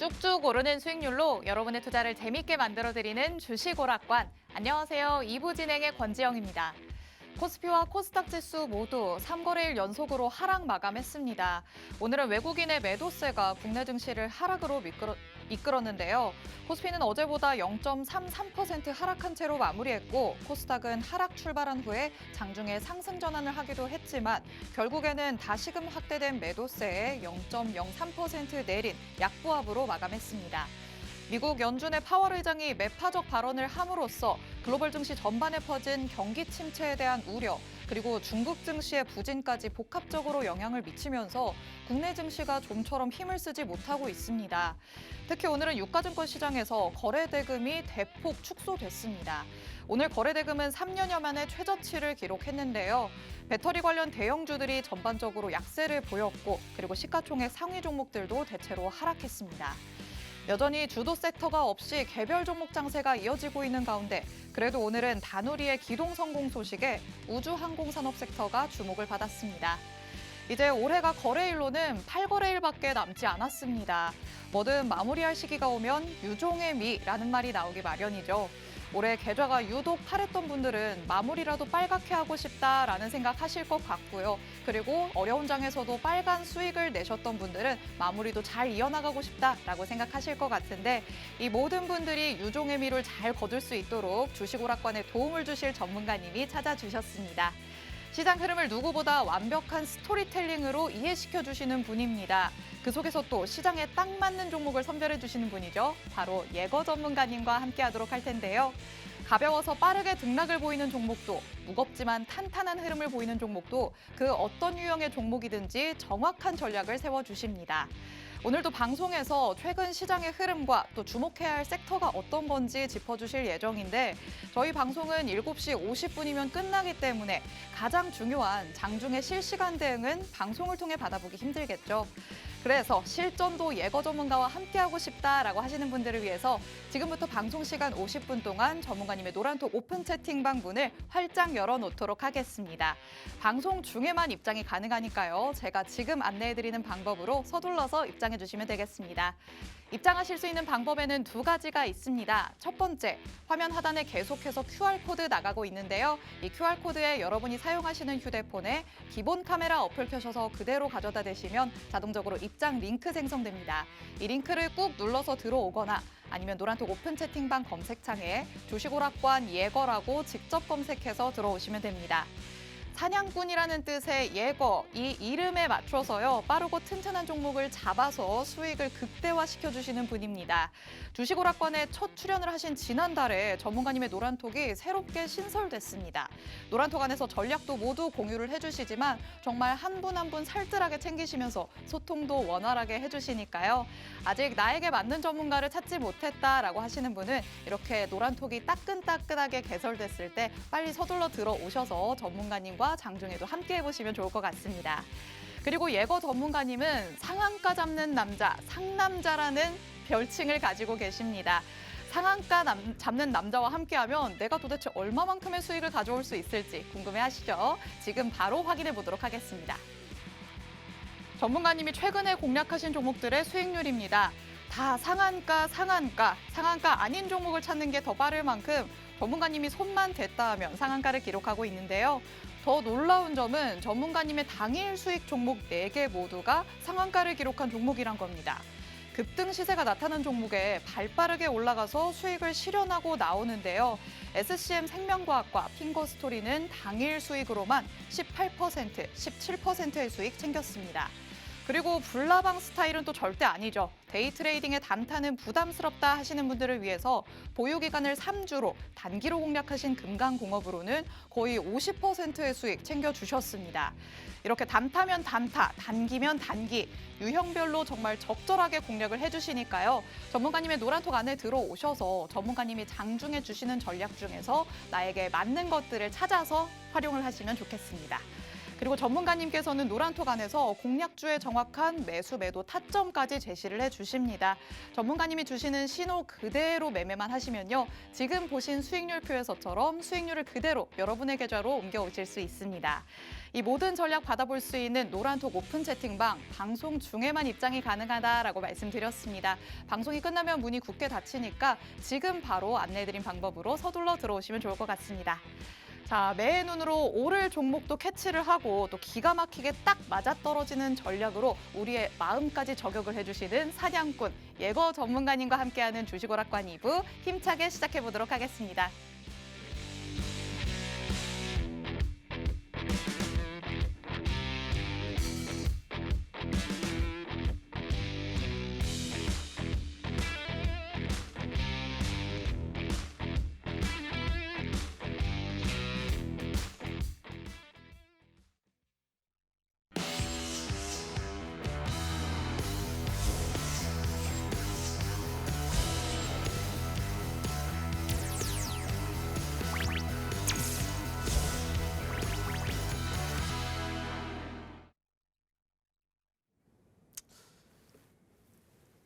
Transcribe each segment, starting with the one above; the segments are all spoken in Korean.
쭉쭉 오르는 수익률로 여러분의 투자를 재밌게 만들어드리는 주식오락관. 안녕하세요. 2부 진행의 권지영입니다. 코스피와 코스닥 지수 모두 3거래일 연속으로 하락 마감했습니다. 오늘은 외국인의 매도세가 국내 증시를 하락으로 이끌었는데요. 코스피는 어제보다 0.33% 하락한 채로 마무리했고 코스닥은 하락 출발한 후에 장중에 상승 전환을 하기도 했지만 결국에는 다시금 확대된 매도세에 0.03% 내린 약보합으로 마감했습니다. 미국 연준의 파월 의장이 매파적 발언을 함으로써 글로벌 증시 전반에 퍼진 경기 침체에 대한 우려, 그리고 중국 증시의 부진까지 복합적으로 영향을 미치면서 국내 증시가 좀처럼 힘을 쓰지 못하고 있습니다. 특히 오늘은 유가증권 시장에서 거래 대금이 대폭 축소됐습니다. 오늘 거래 대금은 3년여 만에 최저치를 기록했는데요. 배터리 관련 대형주들이 전반적으로 약세를 보였고, 그리고 시가총액 상위 종목들도 대체로 하락했습니다. 여전히 주도 섹터가 없이 개별 종목 장세가 이어지고 있는 가운데 그래도 오늘은 다누리의 기동 성공 소식에 우주항공산업 섹터가 주목을 받았습니다. 이제 올해가 거래일로는 8거래일밖에 남지 않았습니다. 뭐든 마무리할 시기가 오면 유종의 미라는 말이 나오기 마련이죠. 올해 계좌가 유독 파랬던 분들은 마무리라도 빨갛게 하고 싶다라는 생각하실 것 같고요. 그리고 어려운 장에서도 빨간 수익을 내셨던 분들은 마무리도 잘 이어나가고 싶다라고 생각하실 것 같은데 이 모든 분들이 유종의 미를 잘 거둘 수 있도록 주식오락관에 도움을 주실 전문가님이 찾아주셨습니다. 시장 흐름을 누구보다 완벽한 스토리텔링으로 이해시켜 주시는 분입니다. 그 속에서 또 시장에 딱 맞는 종목을 선별해 주시는 분이죠. 바로 예거 전문가님과 함께하도록 할 텐데요. 가벼워서 빠르게 등락을 보이는 종목도, 무겁지만 탄탄한 흐름을 보이는 종목도 그 어떤 유형의 종목이든지 정확한 전략을 세워주십니다. 오늘도 방송에서 최근 시장의 흐름과 또 주목해야 할 섹터가 어떤 건지 짚어주실 예정인데 저희 방송은 7시 50분이면 끝나기 때문에 가장 중요한 장중의 실시간 대응은 방송을 통해 받아보기 힘들겠죠. 그래서 실전도 예거 전문가와 함께하고 싶다라고 하시는 분들을 위해서 지금부터 방송 시간 50분 동안 전문가님의 노란톡 오픈 채팅방 문을 활짝 열어놓도록 하겠습니다. 방송 중에만 입장이 가능하니까요. 제가 지금 안내해드리는 방법으로 서둘러서 입장해 주시면 되겠습니다. 입장하실 수 있는 방법에는 두 가지가 있습니다. 첫 번째, 화면 하단에 계속해서 QR코드 나가고 있는데요. 이 QR코드에 여러분이 사용하시는 휴대폰에 기본 카메라 어플 켜셔서 그대로 가져다 대시면 자동적으로 입장 링크 생성됩니다. 이 링크를 꾹 눌러서 들어오거나 아니면 노란톡 오픈 채팅방 검색창에 주식오락관 예거라고 직접 검색해서 들어오시면 됩니다. 사냥꾼이라는 뜻의 예거, 이 이름에 맞춰서요. 빠르고 튼튼한 종목을 잡아서 수익을 극대화시켜주시는 분입니다. 주식오락관에 첫 출연을 하신 지난달에 전문가님의 노란톡이 새롭게 신설됐습니다. 노란톡 안에서 전략도 모두 공유를 해주시지만 정말 한 분 한 분 살뜰하게 챙기시면서 소통도 원활하게 해주시니까요. 아직 나에게 맞는 전문가를 찾지 못했다라고 하시는 분은 이렇게 노란톡이 따끈따끈하게 개설됐을 때 빨리 서둘러 들어오셔서 전문가님과 장중에도 함께 해보시면 좋을 것 같습니다. 그리고 예거 전문가님은 상한가 잡는 남자, 상남자라는 별칭을 가지고 계십니다. 상한가 잡는 남자와 함께하면 내가 도대체 얼마만큼의 수익을 가져올 수 있을지 궁금해하시죠? 지금 바로 확인해 보도록 하겠습니다. 전문가님이 최근에 공략하신 종목들의 수익률입니다. 다 상한가 아닌 종목을 찾는 게 더 빠를 만큼 전문가님이 손만 댔다 하면 상한가를 기록하고 있는데요. 더 놀라운 점은 전문가님의 당일 수익 종목 4개 모두가 상한가를 기록한 종목이란 겁니다. 급등 시세가 나타난 종목에 발빠르게 올라가서 수익을 실현하고 나오는데요. SCM 생명과학과 핑거스토리는 당일 수익으로만 18%, 17%의 수익 챙겼습니다. 그리고 불나방 스타일은 또 절대 아니죠. 데이 트레이딩의 단타는 부담스럽다 하시는 분들을 위해서 보유기간을 3주로 단기로 공략하신 금강공업으로는 거의 50%의 수익 챙겨주셨습니다. 이렇게 단타면 단타, 단기면 단기, 유형별로 정말 적절하게 공략을 해주시니까요. 전문가님의 노란톡 안에 들어오셔서 전문가님이 장중에 주시는 전략 중에서 나에게 맞는 것들을 찾아서 활용을 하시면 좋겠습니다. 그리고 전문가님께서는 노란톡 안에서 공략주의 정확한 매수 매도 타점까지 제시를 해주십니다. 전문가님이 주시는 신호 그대로 매매만 하시면요. 지금 보신 수익률표에서처럼 수익률을 그대로 여러분의 계좌로 옮겨오실 수 있습니다. 이 모든 전략 받아볼 수 있는 노란톡 오픈 채팅방, 방송 중에만 입장이 가능하다라고 말씀드렸습니다. 방송이 끝나면 문이 굳게 닫히니까 지금 바로 안내해드린 방법으로 서둘러 들어오시면 좋을 것 같습니다. 자, 매의 눈으로 오를 종목도 캐치를 하고 또 기가 막히게 딱 맞아떨어지는 전략으로 우리의 마음까지 저격을 해주시는 사냥꾼, 예거 전문가님과 함께하는 주식오락관 2부 힘차게 시작해보도록 하겠습니다.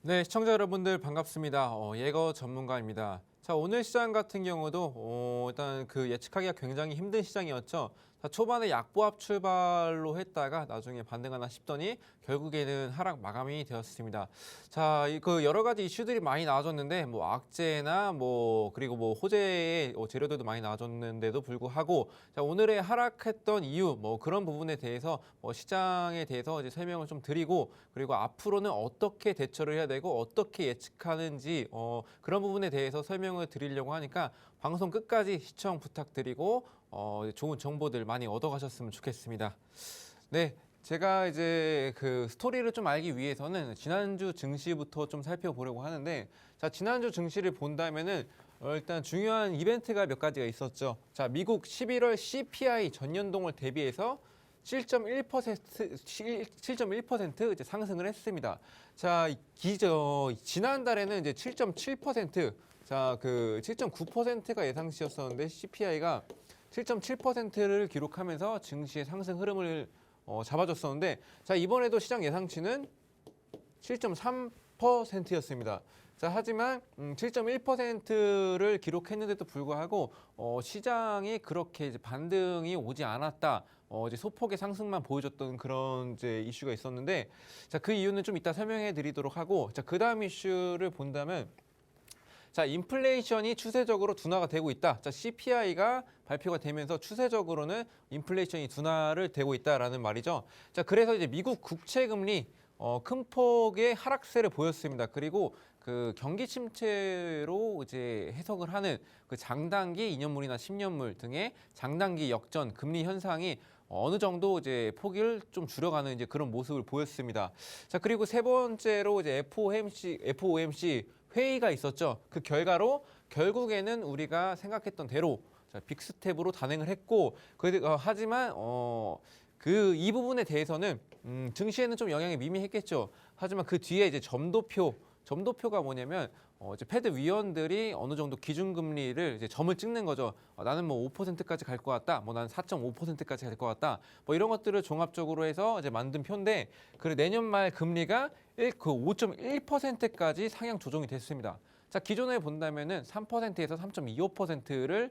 네, 시청자 여러분들 반갑습니다. 예거 전문가입니다. 자, 오늘 시장 같은 경우도 일단 그 예측하기가 굉장히 힘든 시장이었죠. 자, 초반에 약보합 출발로 했다가 나중에 반등하나 싶더니 결국에는 하락 마감이 되었습니다. 자, 그 여러 가지 이슈들이 많이 나와줬는데 뭐 악재나 그리고 호재의 재료들도 많이 나와줬는데도 불구하고 자, 오늘의 하락했던 이유 그런 부분에 대해서 시장에 대해서 이제 설명을 좀 드리고 그리고 앞으로는 어떻게 대처를 해야 되고 어떻게 예측하는지 그런 부분에 대해서 설명을 드리려고 하니까 방송 끝까지 시청 부탁드리고 좋은 정보들 많이 얻어가셨으면 좋겠습니다. 네, 제가 이제 그 스토리를 좀 알기 위해서는 지난주 증시부터 좀 살펴보려고 하는데 자, 지난주 증시를 본다면은 일단 중요한 이벤트가 몇 가지가 있었죠. 자, 미국 11월 CPI 전년동을 대비해서 7.1% 이제 상승을 했습니다. 자, 지난달에는 이제 7.7%, 자, 그 7.9%가 예상치였었는데 CPI가 7.7%를 기록하면서 증시의 상승 흐름을 잡아줬었는데, 자, 이번에도 시장 예상치는 7.3%였습니다. 자, 하지만 7.1%를 기록했는데도 불구하고 시장이 그렇게 이제 반등이 오지 않았다. 이제 소폭의 상승만 보여줬던 그런 이제 이슈가 있었는데, 자, 그 이유는 좀 이따 설명해 드리도록 하고, 자, 그 다음 이슈를 본다면, 자, 인플레이션이 추세적으로 둔화가 되고 있다. 자, CPI가 발표가 되면서 추세적으로는 인플레이션이 둔화를 되고 있다라는 말이죠. 자, 그래서 이제 미국 국채 금리 큰 폭의 하락세를 보였습니다. 그리고 그 경기 침체로 이제 해석을 하는 그 장단기 2년물이나 10년물 등의 장단기 역전 금리 현상이 어느 정도 이제 폭을 좀 줄여가는 이제 그런 모습을 보였습니다. 자, 그리고 세 번째로 이제 FOMC 회의가 있었죠. 그 결과로 결국에는 우리가 생각했던 대로 빅스텝으로 단행을 했고, 하지만 이 부분에 대해서는 증시에는 좀 영향이 미미했겠죠. 하지만 그 뒤에 이제 점도표가 뭐냐면 이제 패드 위원들이 어느 정도 기준금리를 이제 점을 찍는 거죠. 나는 5%까지 갈 것 같다. 나는 4.5%까지 갈 것 같다. 이런 것들을 종합적으로 해서 이제 만든 표인데, 그 내년 말 금리가 5.1%까지 상향 조정이 됐습니다. 자, 기존에 본다면은 3%에서 3.25%를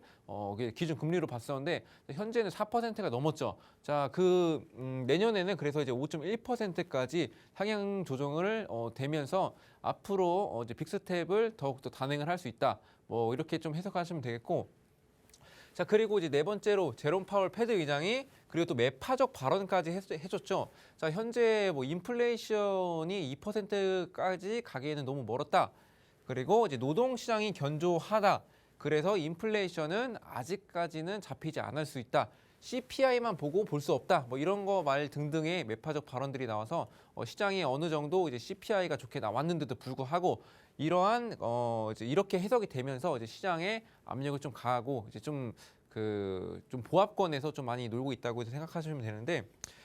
기준 금리로 봤었는데 현재는 4%가 넘었죠. 자, 내년에는 그래서 이제 5.1%까지 상향 조정을 되면서 앞으로 이제 빅스텝을 더욱더 단행을 할 수 있다. 이렇게 좀 해석하시면 되겠고. 자, 그리고 이제 네 번째로 제롬 파월 패드 의장이 그리고 또 매파적 발언까지 해줬죠. 자, 현재 인플레이션이 2%까지 가기에는 너무 멀었다. 그리고 이제 노동시장이 견조하다. 그래서 인플레이션은 아직까지는 잡히지 않을 수 있다. CPI만 보고 볼 수 없다. 이런 거 말 등등의 매파적 발언들이 나와서 시장이 어느 정도 이제 CPI가 좋게 나왔는데도 불구하고 이러한 이제 이렇게 해석이 되면서 이제 시장의 압력을 좀 가하고 이제 좀 보합권에서 좀 많이 놀고 있다고 생각하시면 되는데,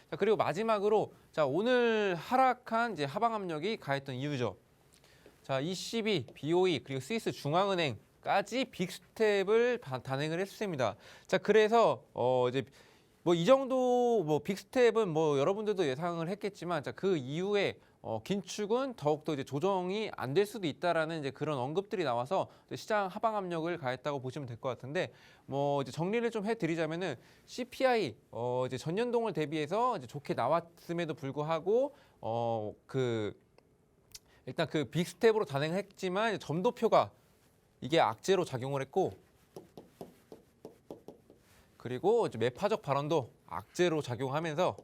자, 그리고 마지막으로 자, 오늘 하락한 이제 하방 압력이 가했던 이유죠. 자, ECB, BOE 그리고 스위스 중앙은행까지 빅스텝을 단행을 했습니다. 자, 그래서 이제 뭐 이 정도 뭐 빅스텝은 뭐 여러분들도 예상을 했겠지만 자, 그 이후에 긴축은 더욱더 이제 조정이 안 될 수도 있다라는 이제 그런 언급들이 나와서 시장 하방 압력을 가했다고 보시면 될 것 같은데 뭐 이제 정리를 좀 해드리자면은 CPI 이제 전년동을 대비해서 이제 좋게 나왔음에도 불구하고 그 일단 그 빅스텝으로 단행했지만 이제 점도표가 이게 악재로 작용을 했고 그리고 이제 매파적 발언도 악재로 작용하면서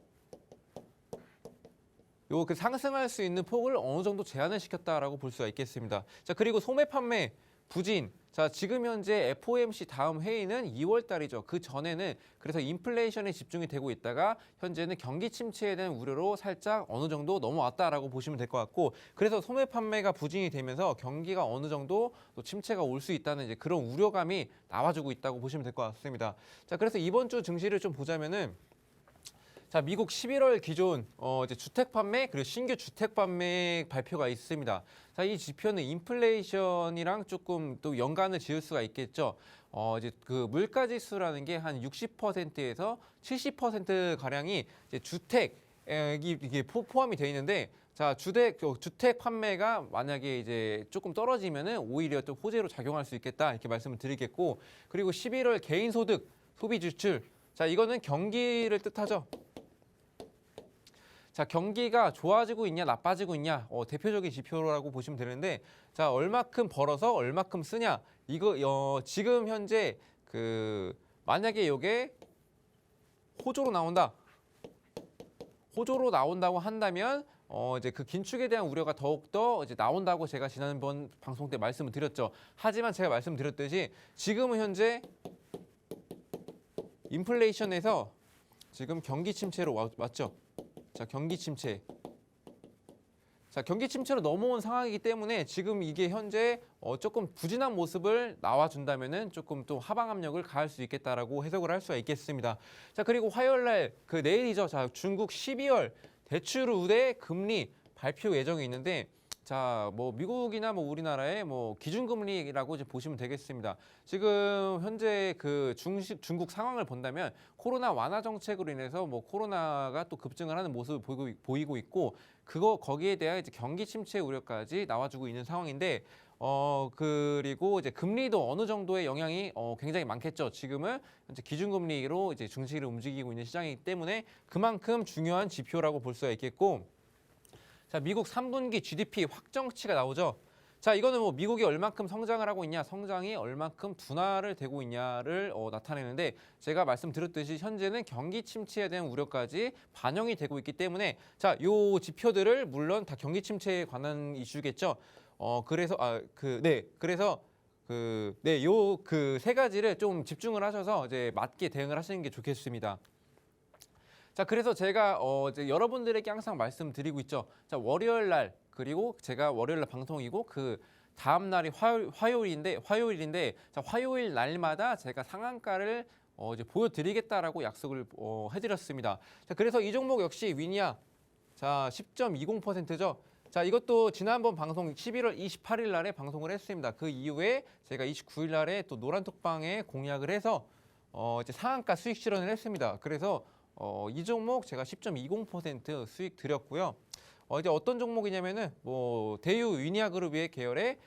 요 그 상승할 수 있는 폭을 어느 정도 제한을 시켰다라고 볼 수가 있겠습니다. 자, 그리고 소매 판매 부진. 자, 지금 현재 FOMC 다음 회의는 2월 달이죠. 그 전에는 그래서 인플레이션에 집중이 되고 있다가 현재는 경기 침체에 대한 우려로 살짝 어느 정도 넘어왔다라고 보시면 될 것 같고 그래서 소매 판매가 부진이 되면서 경기가 어느 정도 또 침체가 올 수 있다는 이제 그런 우려감이 나와주고 있다고 보시면 될 것 같습니다. 자, 그래서 이번 주 증시를 좀 보자면은 자, 미국 11월 기존 이제 주택 판매 그리고 신규 주택 판매 발표가 있습니다. 자, 이 지표는 인플레이션이랑 조금 또 연관을 지을 수가 있겠죠. 이제 그 물가 지수라는 게 한 60%에서 70% 가량이 이제 주택 이게 포함이 되어 있는데 자, 주택 판매가 만약에 이제 조금 떨어지면은 오히려 또 호재로 작용할 수 있겠다 이렇게 말씀을 드리겠고 그리고 11월 개인 소득 소비 지출 자, 이거는 경기를 뜻하죠. 자, 경기가 좋아지고 있냐 나빠지고 있냐 대표적인 지표라고 보시면 되는데 자, 얼마큼 벌어서 얼마큼 쓰냐 이거 지금 현재 그 만약에 이게 호조로 나온다고 한다면 이제 그 긴축에 대한 우려가 더욱더 이제 나온다고 제가 지난번 방송 때 말씀을 드렸죠. 하지만 제가 말씀드렸듯이 지금은 현재 인플레이션에서 지금 경기 침체로 왔죠. 자, 경기 침체. 자, 경기 침체로 넘어온 상황이기 때문에 지금 이게 현재 조금 부진한 모습을 나와준다면은 조금 또 하방 압력을 가할 수 있겠다라고 해석을 할 수가 있겠습니다. 자, 그리고 화요일 날 그 내일이죠. 자, 중국 12월 대출 우대 금리 발표 예정이 있는데 자, 뭐 미국이나 뭐 우리나라의 뭐 기준금리라고 이제 보시면 되겠습니다. 지금 현재 그 중국 상황을 본다면 코로나 완화 정책으로 인해서 뭐 코로나가 또 급증을 하는 모습을 보이고 있고 거기에 대한 이제 경기 침체 우려까지 나와주고 있는 상황인데 그리고 이제 금리도 어느 정도의 영향이 굉장히 많겠죠. 지금은 현재 기준금리로 이제 증시를 움직이고 있는 시장이기 때문에 그만큼 중요한 지표라고 볼 수가 있겠고. 자, 미국 3분기 GDP 확정치가 나오죠. 자, 이거는 뭐 미국이 얼만큼 성장을 하고 있냐, 성장이 얼만큼 둔화를 되고 있냐를 나타내는데 제가 말씀드렸듯이 현재는 경기 침체에 대한 우려까지 반영이 되고 있기 때문에 자, 요 지표들을 물론 다 경기 침체에 관한 이슈겠죠. 그래서 요 그 세 가지를 좀 집중을 하셔서 이제 맞게 대응을 하시는 게 좋겠습니다. 자, 그래서 제가 이제 여러분들에게 항상 말씀드리고 있죠. 자, 월요일 날 그리고 제가 월요일 날 방송이고 그 다음 날이 화요일인데 자, 화요일 날마다 제가 상한가를 이제 보여드리겠다라고 약속을 해드렸습니다. 자, 그래서 이 종목 역시 위니아 자 10.20%죠. 자, 이것도 지난번 방송 11월 28일 날에 방송을 했습니다. 그 이후에 제가 29일 날에 또 노란톡방에 공약을 해서 이제 상한가 수익 실현을 했습니다. 그래서 이 종목 제가 10.20% 수익 드렸고요. 이제 어떤 종목이냐면은 뭐 대유 위니아그룹의 계열의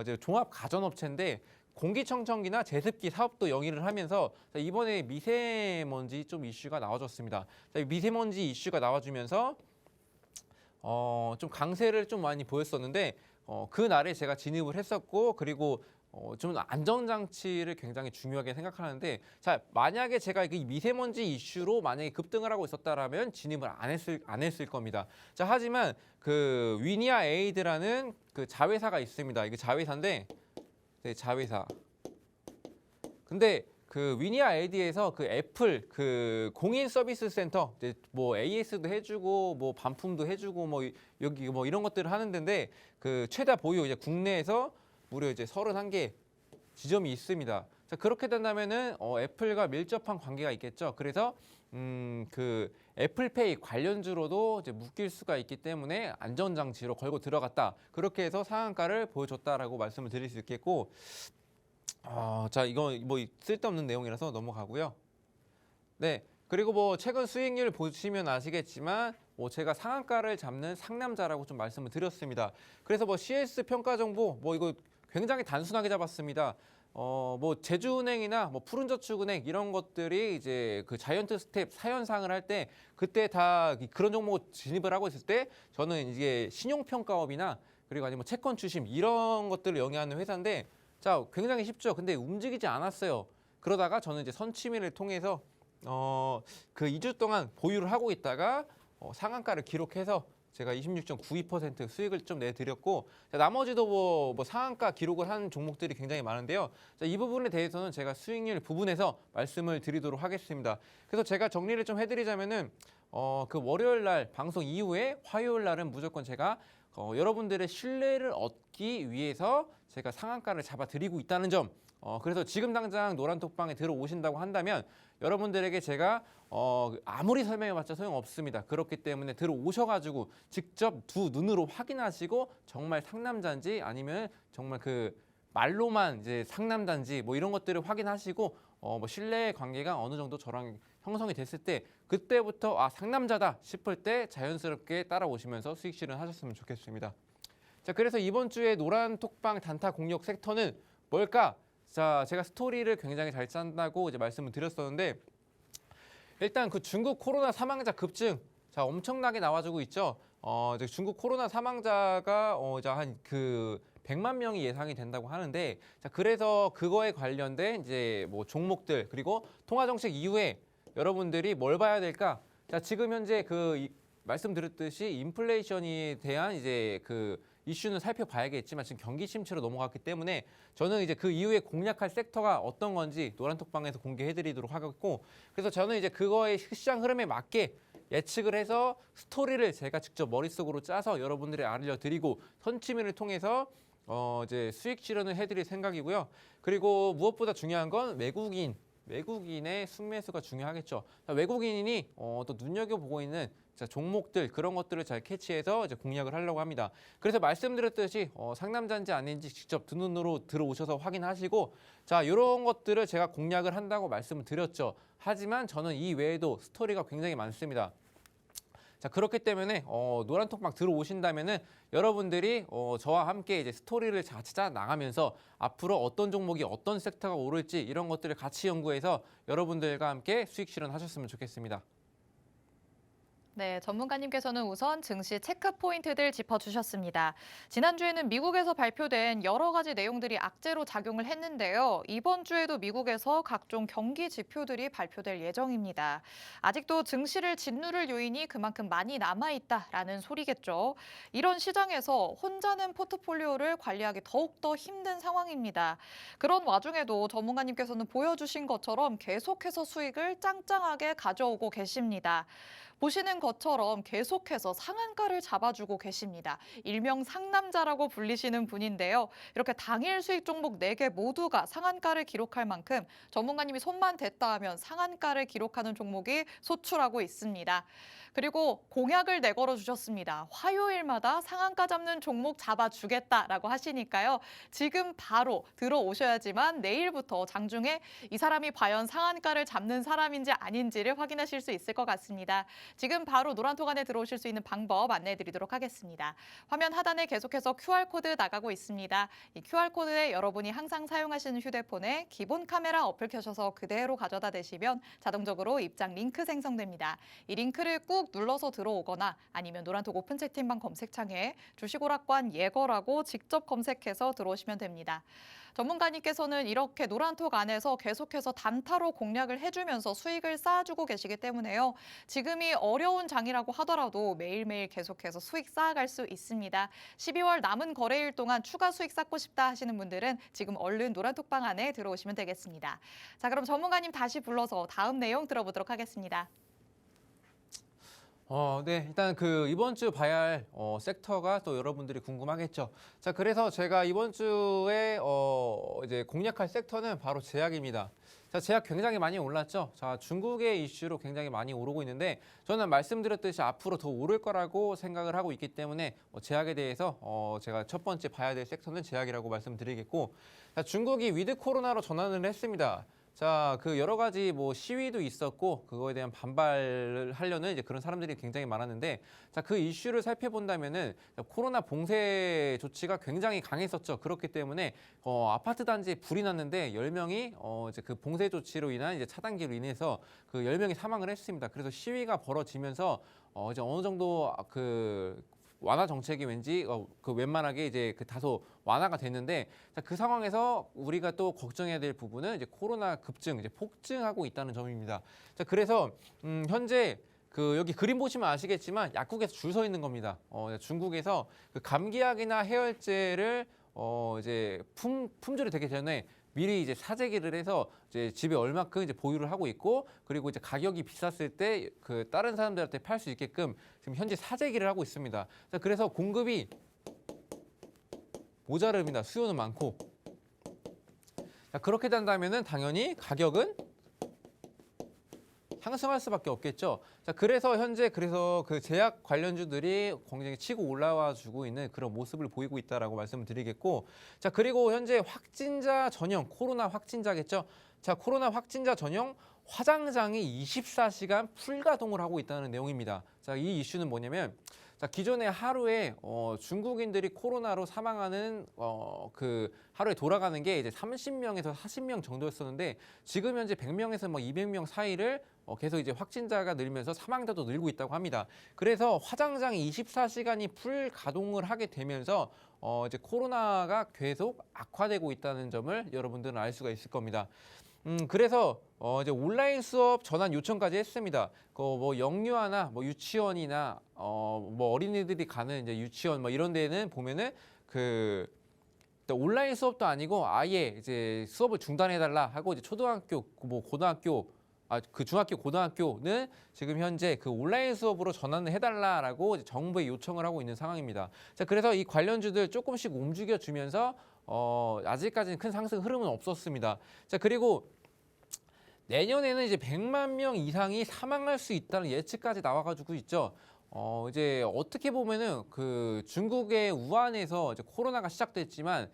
이제 종합 가전업체인데 공기청정기나 제습기 사업도 영위를 하면서 이번에 미세먼지 좀 이슈가 나와줬습니다. 미세먼지 이슈가 나와주면서 좀 강세를 좀 많이 보였었는데 그 날에 제가 진입을 했었고 그리고 좀 안전장치를 굉장히 중요하게 생각하는데 자, 만약에 제가 이 미세먼지 이슈로 만약에 급등을 하고 있었다라면 진입을 안 했을 겁니다. 자, 하지만 그 위니아 에이드라는 그 자회사가 있습니다. 이게 자회사인데 네, 자회사. 근데 그 위니아 에이드에서 그 애플 그 공인 서비스 센터 이제 뭐 AS도 해주고 뭐 반품도 해주고 뭐 여기 뭐 이런 것들을 하는 데인데 그 최다 보유 이제 국내에서 무려 이제 31개 지점이 있습니다. 자, 그렇게 된다면은 애플과 밀접한 관계가 있겠죠. 그래서 그 애플페이 관련주로도 이제 묶일 수가 있기 때문에 안전장치로 걸고 들어갔다. 그렇게 해서 상한가를 보여줬다라고 말씀을 드릴 수 있겠고, 자, 이거 뭐 쓸데없는 내용이라서 넘어가고요. 네. 그리고 뭐 최근 수익률 보시면 아시겠지만 제가 상한가를 잡는 상남자라고 좀 말씀을 드렸습니다. 그래서 뭐 CS 평가 정보 이거 굉장히 단순하게 잡았습니다. 뭐 제주은행이나 뭐 푸른저축은행 이런 것들이 이제 그 자이언트 스텝 사연상을 할 때 그때 다 그런 종목 진입을 하고 있을 때 저는 이게 신용평가업이나 그리고 아니면 채권 추심 이런 것들을 영위하는 회사인데 자 굉장히 쉽죠. 근데 움직이지 않았어요. 그러다가 저는 이제 선취매를 통해서 그 2주 동안 보유를 하고 있다가 상한가를 기록해서 제가 26.92% 수익을 좀 내드렸고 자, 나머지도 뭐 상한가 기록을 한 종목들이 굉장히 많은데요. 자, 이 부분에 대해서는 제가 수익률 부분에서 말씀을 드리도록 하겠습니다. 그래서 제가 정리를 좀 해드리자면은 그 월요일 날 방송 이후에 화요일 날은 무조건 제가 여러분들의 신뢰를 얻기 위해서 제가 상한가를 잡아드리고 있다는 점. 그래서 지금 당장 노란톡방에 들어오신다고 한다면 여러분들에게 제가 아무리 설명해봤자 소용없습니다. 그렇기 때문에 들어오셔가지고 직접 두 눈으로 확인하시고 정말 상남자인지 아니면 정말 그 말로만 이제 상남자인지 뭐 이런 것들을 확인하시고 뭐 신뢰 관계가 어느 정도 저랑 형성이 됐을 때 그때부터 상남자다 싶을 때 자연스럽게 따라오시면서 수익 실현하셨으면 좋겠습니다. 자, 그래서 이번 주에 노란톡방 단타 공략 섹터는 뭘까? 자, 제가 스토리를 굉장히 잘 짠다고 이제 말씀을 드렸었는데 일단 그 중국 코로나 사망자 급증 자 엄청나게 나와주고 있죠. 이제 중국 코로나 사망자가 이제 한 그 100만 명이 예상이 된다고 하는데 자 그래서 그거에 관련된 이제 뭐 종목들 그리고 통화 정책 이후에 여러분들이 뭘 봐야 될까? 자 지금 현재 말씀드렸듯이 인플레이션에 대한 이제 그 이슈는 살펴봐야겠지만 지금 경기 침체로 넘어갔기 때문에 저는 이제 그 이후에 공략할 섹터가 어떤 건지 노란톡방에서 공개해드리도록 하겠고 그래서 저는 이제 그거의 시장 흐름에 맞게 예측을 해서 스토리를 제가 직접 머릿속으로 짜서 여러분들에 알려드리고 선취매를 통해서 이제 수익 실현을 해드릴 생각이고요. 그리고 무엇보다 중요한 건 외국인의 순매수가 중요하겠죠. 외국인이 또 눈여겨보고 있는 종목들 그런 것들을 잘 캐치해서 이제 공략을 하려고 합니다. 그래서 말씀드렸듯이 상남자인지 아닌지 직접 두 눈으로 들어오셔서 확인하시고 자 이런 것들을 제가 공략을 한다고 말씀을 드렸죠. 하지만 저는 이 외에도 스토리가 굉장히 많습니다. 자 그렇기 때문에 노란톡방 들어오신다면은 여러분들이 저와 함께 이제 스토리를 찾아 나가면서 앞으로 어떤 종목이 어떤 섹터가 오를지 이런 것들을 같이 연구해서 여러분들과 함께 수익 실현하셨으면 좋겠습니다. 네, 전문가님께서는 우선 증시 체크 포인트들 짚어주셨습니다. 지난주에는 미국에서 발표된 여러 가지 내용들이 악재로 작용을 했는데요. 이번 주에도 미국에서 각종 경기 지표들이 발표될 예정입니다. 아직도 증시를 짓누를 요인이 그만큼 많이 남아있다라는 소리겠죠. 이런 시장에서 혼자는 포트폴리오를 관리하기 더욱더 힘든 상황입니다. 그런 와중에도 전문가님께서는 보여주신 것처럼 계속해서 수익을 짱짱하게 가져오고 계십니다. 보시는 것처럼 계속해서 상한가를 잡아주고 계십니다. 일명 상남자라고 불리시는 분인데요. 이렇게 당일 수익 종목 4개 모두가 상한가를 기록할 만큼 전문가님이 손만 댔다 하면 상한가를 기록하는 종목이 소출하고 있습니다. 그리고 공약을 내걸어 주셨습니다. 화요일마다 상한가 잡는 종목 잡아주겠다라고 하시니까요. 지금 바로 들어오셔야지만 내일부터 장중에 이 사람이 과연 상한가를 잡는 사람인지 아닌지를 확인하실 수 있을 것 같습니다. 지금 바로 노란톡 안에 들어오실 수 있는 방법 안내해 드리도록 하겠습니다. 화면 하단에 계속해서 QR코드 나가고 있습니다. 이 QR코드에 여러분이 항상 사용하시는 휴대폰에 기본 카메라 어플 켜셔서 그대로 가져다 대시면 자동적으로 입장 링크 생성됩니다. 이 링크를 꾹 눌러서 들어오거나 아니면 노란톡 오픈 채팅방 검색창에 주식오락관 예거라고 직접 검색해서 들어오시면 됩니다. 전문가님께서는 이렇게 노란톡 안에서 계속해서 단타로 공략을 해주면서 수익을 쌓아주고 계시기 때문에요. 지금이 어려운 장이라고 하더라도 매일매일 계속해서 수익 쌓아갈 수 있습니다. 12월 남은 거래일 동안 추가 수익 쌓고 싶다 하시는 분들은 지금 얼른 노란톡방 안에 들어오시면 되겠습니다. 자, 그럼 전문가님 다시 불러서 다음 내용 들어보도록 하겠습니다. 네, 일단 이번 주 봐야 할 섹터가 또 여러분들이 궁금하겠죠. 자, 그래서 제가 이번 주에 이제 공략할 섹터는 바로 제약입니다. 자, 제약 굉장히 많이 올랐죠. 자, 중국의 이슈로 굉장히 많이 오르고 있는데 저는 말씀드렸듯이 앞으로 더 오를 거라고 생각을 하고 있기 때문에 제약에 대해서 제가 첫 번째 봐야 될 섹터는 제약이라고 말씀드리겠고, 자, 중국이 위드 코로나로 전환을 했습니다. 자, 그 여러 가지 뭐 시위도 있었고 그거에 대한 반발을 하려는 이제 그런 사람들이 굉장히 많았는데 자, 그 이슈를 살펴본다면은 코로나 봉쇄 조치가 굉장히 강했었죠. 그렇기 때문에 아파트 단지에 불이 났는데 10명이 이제 그 봉쇄 조치로 인한 이제 차단기로 인해서 그 10명이 사망을 했습니다. 그래서 시위가 벌어지면서 이제 어느 정도 그 완화 정책이 왠지 그 웬만하게 이제 그 다소 완화가 됐는데 자, 그 상황에서 우리가 또 걱정해야 될 부분은 이제 코로나 급증, 이제 폭증하고 있다는 점입니다. 자, 그래서 현재 그 여기 그림 보시면 아시겠지만 약국에서 줄 서 있는 겁니다. 중국에서 그 감기약이나 해열제를 이제 품절이 되기 전에 미리 이제 사재기를 해서 이제 집에 얼마큼 이제 보유를 하고 있고 그리고 이제 가격이 비쌌을 때 그 다른 사람들한테 팔 수 있게끔 지금 현재 사재기를 하고 있습니다. 자, 그래서 공급이 모자릅니다. 수요는 많고. 자, 그렇게 된다면은 당연히 가격은 상승할 수밖에 없겠죠. 자, 그래서 현재 그 제약 관련주들이 굉장히 치고 올라와 주고 있는 그런 모습을 보이고 있다라고 말씀을 드리겠고, 자, 그리고 현재 확진자 전용 코로나 확진자겠죠. 자, 코로나 확진자 전용 화장장이 24시간 풀가동을 하고 있다는 내용입니다. 자, 이 이슈는 뭐냐면 자, 기존에 하루에 중국인들이 코로나로 사망하는 그 하루에 돌아가는 게 이제 30명에서 40명 정도였었는데 지금 현재 100명에서 뭐 200명 사이를 계속 이제 확진자가 늘면서 사망자도 늘고 있다고 합니다. 그래서 화장장이 24시간이 풀 가동을 하게 되면서 이제 코로나가 계속 악화되고 있다는 점을 여러분들은 알 수가 있을 겁니다. 그래서 이제 온라인 수업 전환 요청까지 했습니다. 그 뭐 영유아나 뭐 유치원이나 뭐 어린이들이 가는 이제 유치원 뭐 이런 데는 보면은 그 온라인 수업도 아니고 아예 이제 수업을 중단해달라 하고 이제 초등학교 뭐 고등학교 그 중학교 고등학교는 지금 현재 그 온라인 수업으로 전환을 해달라라고 이제 정부에 요청을 하고 있는 상황입니다. 자, 그래서 이 관련주들 조금씩 움직여 주면서 아직까지는 큰 상승 흐름은 없었습니다. 자, 그리고 내년에는 이제 100만 명 이상이 사망할 수 있다는 예측까지 나와가지고 있죠. 이제 어떻게 보면은 그 중국의 우한에서 이제 코로나가 시작됐지만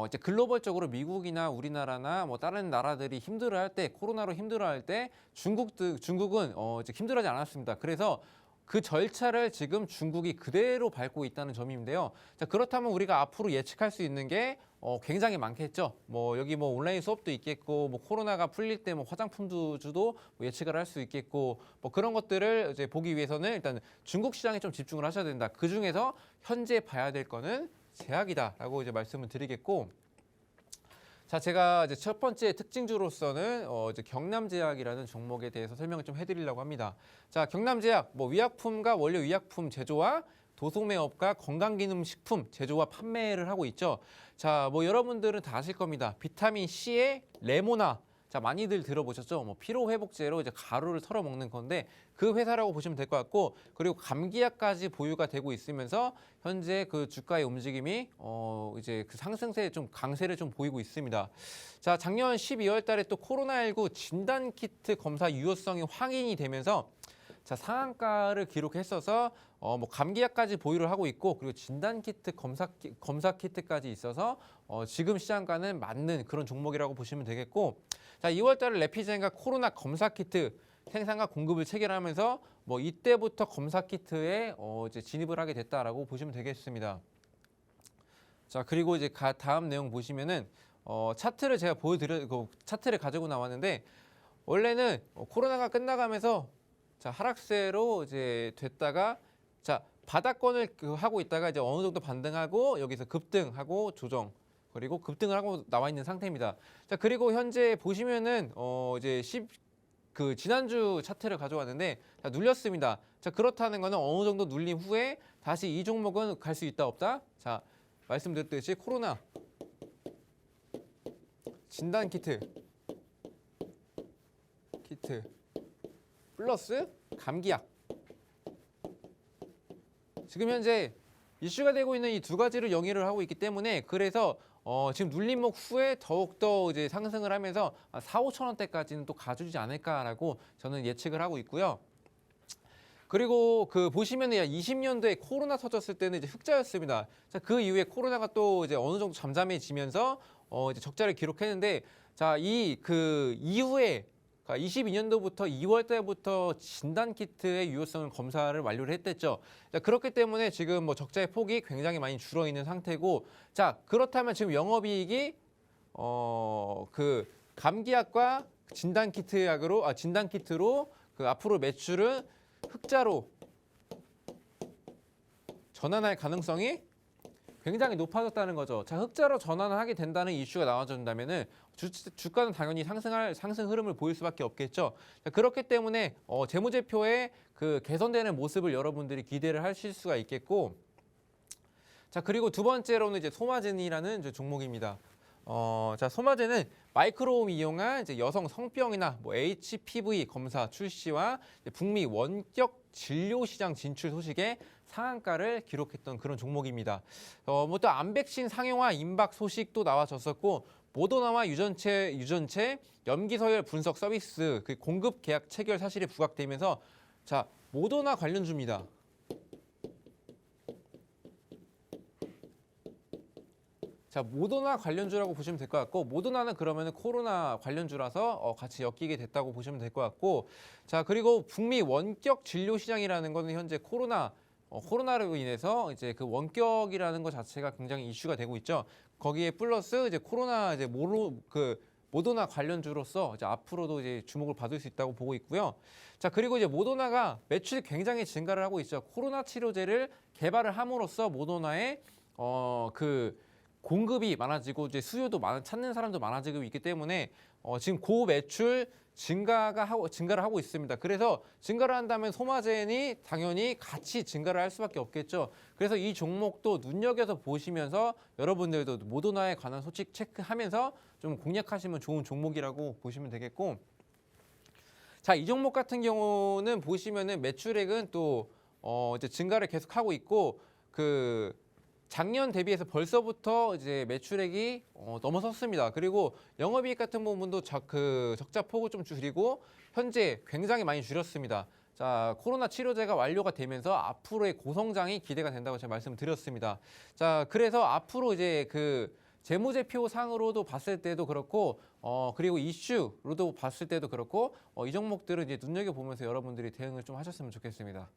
이제 글로벌적으로 미국이나 우리나라나 뭐 다른 나라들이 힘들어할 때 코로나로 힘들어할 때 중국은 이제 힘들어하지 않았습니다. 그래서 그 절차를 지금 중국이 그대로 밟고 있다는 점인데요. 자, 그렇다면 우리가 앞으로 예측할 수 있는 게 굉장히 많겠죠. 뭐 여기 뭐 온라인 수업도 있겠고, 뭐 코로나가 풀릴 때 뭐 화장품도 주도 뭐 예측을 할 수 있겠고, 뭐 그런 것들을 이제 보기 위해서는 일단 중국 시장에 좀 집중을 하셔야 된다. 그 중에서 현재 봐야 될 거는 제약이다라고 이제 말씀을 드리겠고. 자, 제가 이제 첫 번째 특징주로서는 이제 경남제약이라는 종목에 대해서 설명을 좀 해드리려고 합니다. 자, 경남제약 뭐 위약품과 원료 위약품 제조와 도소매업과 건강기능식품 제조와 판매를 하고 있죠. 자, 뭐 여러분들은 다 아실 겁니다. 비타민 C의 레모나. 자, 많이들 들어보셨죠? 뭐 피로회복제로 이제 가루를 털어 먹는 건데 그 회사라고 보시면 될 것 같고, 그리고 감기약까지 보유가 되고 있으면서 현재 그 주가의 움직임이 이제 그 상승세에 좀 강세를 좀 보이고 있습니다. 자, 작년 12월 달에 또 코로나19 진단 키트 검사 유효성이 확인이 되면서 자, 상한가를 기록했어서 뭐 감기약까지 보유를 하고 있고, 그리고 진단 키트 검사 키트까지 있어서 지금 시장가는 맞는 그런 종목이라고 보시면 되겠고, 자, 2월 달에 레피젠과 코로나 검사 키트 생산과 공급을 체결하면서 뭐 이때부터 검사 키트에 이제 진입을 하게 됐다라고 보시면 되겠습니다. 자, 그리고 이제 다음 내용 보시면은 차트를 제가 차트를 가지고 나왔는데, 원래는 코로나가 끝나가면서 자, 하락세로 이제 됐다가 자, 바닥권을 하고 있다가 이제 어느 정도 반등하고 여기서 급등하고 조정, 그리고 급등을 하고 나와 있는 상태입니다. 자, 그리고 현재 보시면은 이제 그 지난주 차트를 가져왔는데 자, 눌렸습니다. 자, 그렇다는 거는 어느 정도 눌린 후에 다시 이 종목은 갈 수 있다 없다. 자, 말씀드렸듯이 코로나 진단 키트 플러스 감기약. 지금 현재 이슈가 되고 있는 이 두 가지를 영위를 하고 있기 때문에, 그래서 지금 눌림목 후에 더욱더 이제 상승을 하면서 4, 5천 원대까지는 또 가주지 않을까라고 저는 예측을 하고 있고요. 그리고 그 보시면은 20년도에 코로나 터졌을 때는 이제 흑자였습니다. 자, 그 이후에 코로나가 또 이제 어느 정도 잠잠해지면서 이제 적자를 기록했는데, 자, 이 그 이후에 22년도부터 2월 달부터 진단 키트의 유효성을 검사를 완료를 했댔죠. 자, 그렇기 때문에 지금 뭐 적자의 폭이 굉장히 많이 줄어 있는 상태고, 자, 그렇다면 지금 영업이익이 그 감기약과 진단 키트로 그 앞으로 매출은 흑자로 전환할 가능성이 굉장히 높아졌다는 거죠. 자, 흑자로 전환을 하게 된다는 이슈가 나와준다면은 주가는 당연히 상승 흐름을 보일 수밖에 없겠죠. 자, 그렇기 때문에 재무제표의 그 개선되는 모습을 여러분들이 기대를 하실 수가 있겠고, 자, 그리고 두 번째로는 이제 소마젠이라는 이제 종목입니다. 자, 소마젠은 마이크로홈 이용한 이제 여성 성병이나 뭐 HPV 검사 출시와 북미 원격 진료 시장 진출 소식에 상한가를 기록했던 그런 종목입니다. 뭐 또 암백신 상용화 임박 소식도 나와졌었고, 모더나와 유전체 염기 서열 분석 서비스 그 공급 계약 체결 사실이 부각되면서, 자, 모더나 관련주입니다. 자, 모더나 관련주라고 보시면 될 것 같고, 모더나는 그러면 코로나 관련주라서 같이 엮이게 됐다고 보시면 될 것 같고, 자, 그리고 북미 원격 진료 시장이라는 거는 현재 코로나로 인해서 이제 그 원격이라는 것 자체가 굉장히 이슈가 되고 있죠. 거기에 플러스 이제 코로나 이제 모더나 관련주로서 이제 앞으로도 이제 주목을 받을 수 있다고 보고 있고요. 자, 그리고 이제 모더나가 매출이 굉장히 증가를 하고 있죠. 코로나 치료제를 개발을 함으로써 모더나의 그 공급이 많아지고 이제 찾는 사람도 많아지고 있기 때문에 지금 고매출 증가를 하고 있습니다. 그래서 증가를 한다면 소마젠이 당연히 같이 증가를 할 수밖에 없겠죠. 그래서 이 종목도 눈여겨서 보시면서 여러분들도 모더나에 관한 소식 체크하면서 좀 공략하시면 좋은 종목이라고 보시면 되겠고, 자, 이 종목 같은 경우는 보시면은 매출액은 또 이제 증가를 계속하고 있고, 그 작년 대비해서 벌써부터 이제 매출액이 넘어섰습니다. 그리고 영업이익 같은 부분도 적자 폭을 좀 줄이고 현재 굉장히 많이 줄였습니다. 자, 코로나 치료제가 완료가 되면서 앞으로의 고성장이 기대가 된다고 제가 말씀드렸습니다. 자, 그래서 앞으로 이제 그 재무제표 상으로도 봤을 때도 그렇고, 그리고 이슈로도 봤을 때도 그렇고, 이 종목들은 이제 눈여겨보면서 여러분들이 대응을 좀 하셨으면 좋겠습니다.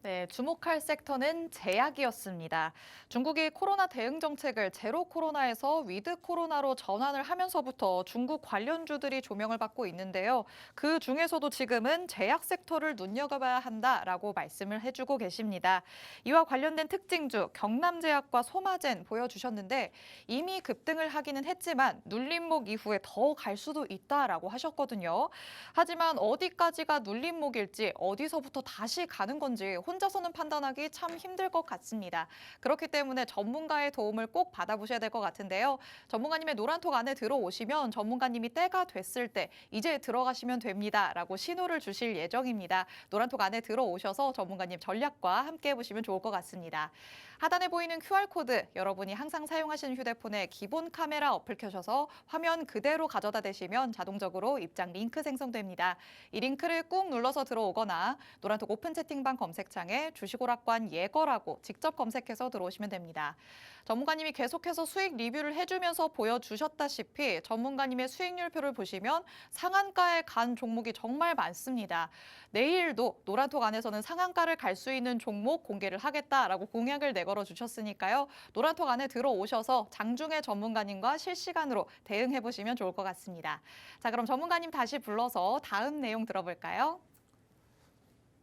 네, 주목할 섹터는 제약이었습니다. 중국이 코로나 대응 정책을 제로 코로나에서 위드 코로나로 전환을 하면서부터 중국 관련주들이 조명을 받고 있는데요. 그 중에서도 지금은 제약 섹터를 눈여겨봐야 한다라고 말씀을 해주고 계십니다. 이와 관련된 특징주 경남제약과 소마젠 보여주셨는데, 이미 급등을 하기는 했지만 눌림목 이후에 더 갈 수도 있다라고 하셨거든요. 하지만 어디까지가 눌림목일지, 어디서부터 다시 가는 건지 혼자서는 판단하기 참 힘들 것 같습니다. 그렇기 때문에 전문가의 도움을 꼭 받아보셔야 될 것 같은데요. 전문가님의 노란톡 안에 들어오시면 전문가님이 때가 됐을 때 이제 들어가시면 됩니다라고 신호를 주실 예정입니다. 노란톡 안에 들어오셔서 전문가님 전략과 함께 해보시면 좋을 것 같습니다. 하단에 보이는 QR코드, 여러분이 항상 사용하시는 휴대폰에 기본 카메라 어플 켜셔서 화면 그대로 가져다 대시면 자동적으로 입장 링크 생성됩니다. 이 링크를 꾹 눌러서 들어오거나 노란톡 오픈 채팅방 검색창에 주식오락관 예거라고 직접 검색해서 들어오시면 됩니다. 전문가님이 계속해서 수익 리뷰를 해주면서 보여주셨다시피 전문가님의 수익률표를 보시면 상한가에 간 종목이 정말 많습니다. 내일도 노란톡 안에서는 상한가를 갈 수 있는 종목 공개를 하겠다라고 공약을 내걸어 주셨으니까요. 노란톡 안에 들어오셔서 장중에 전문가님과 실시간으로 대응해 보시면 좋을 것 같습니다. 자, 그럼 전문가님 다시 불러서 다음 내용 들어볼까요?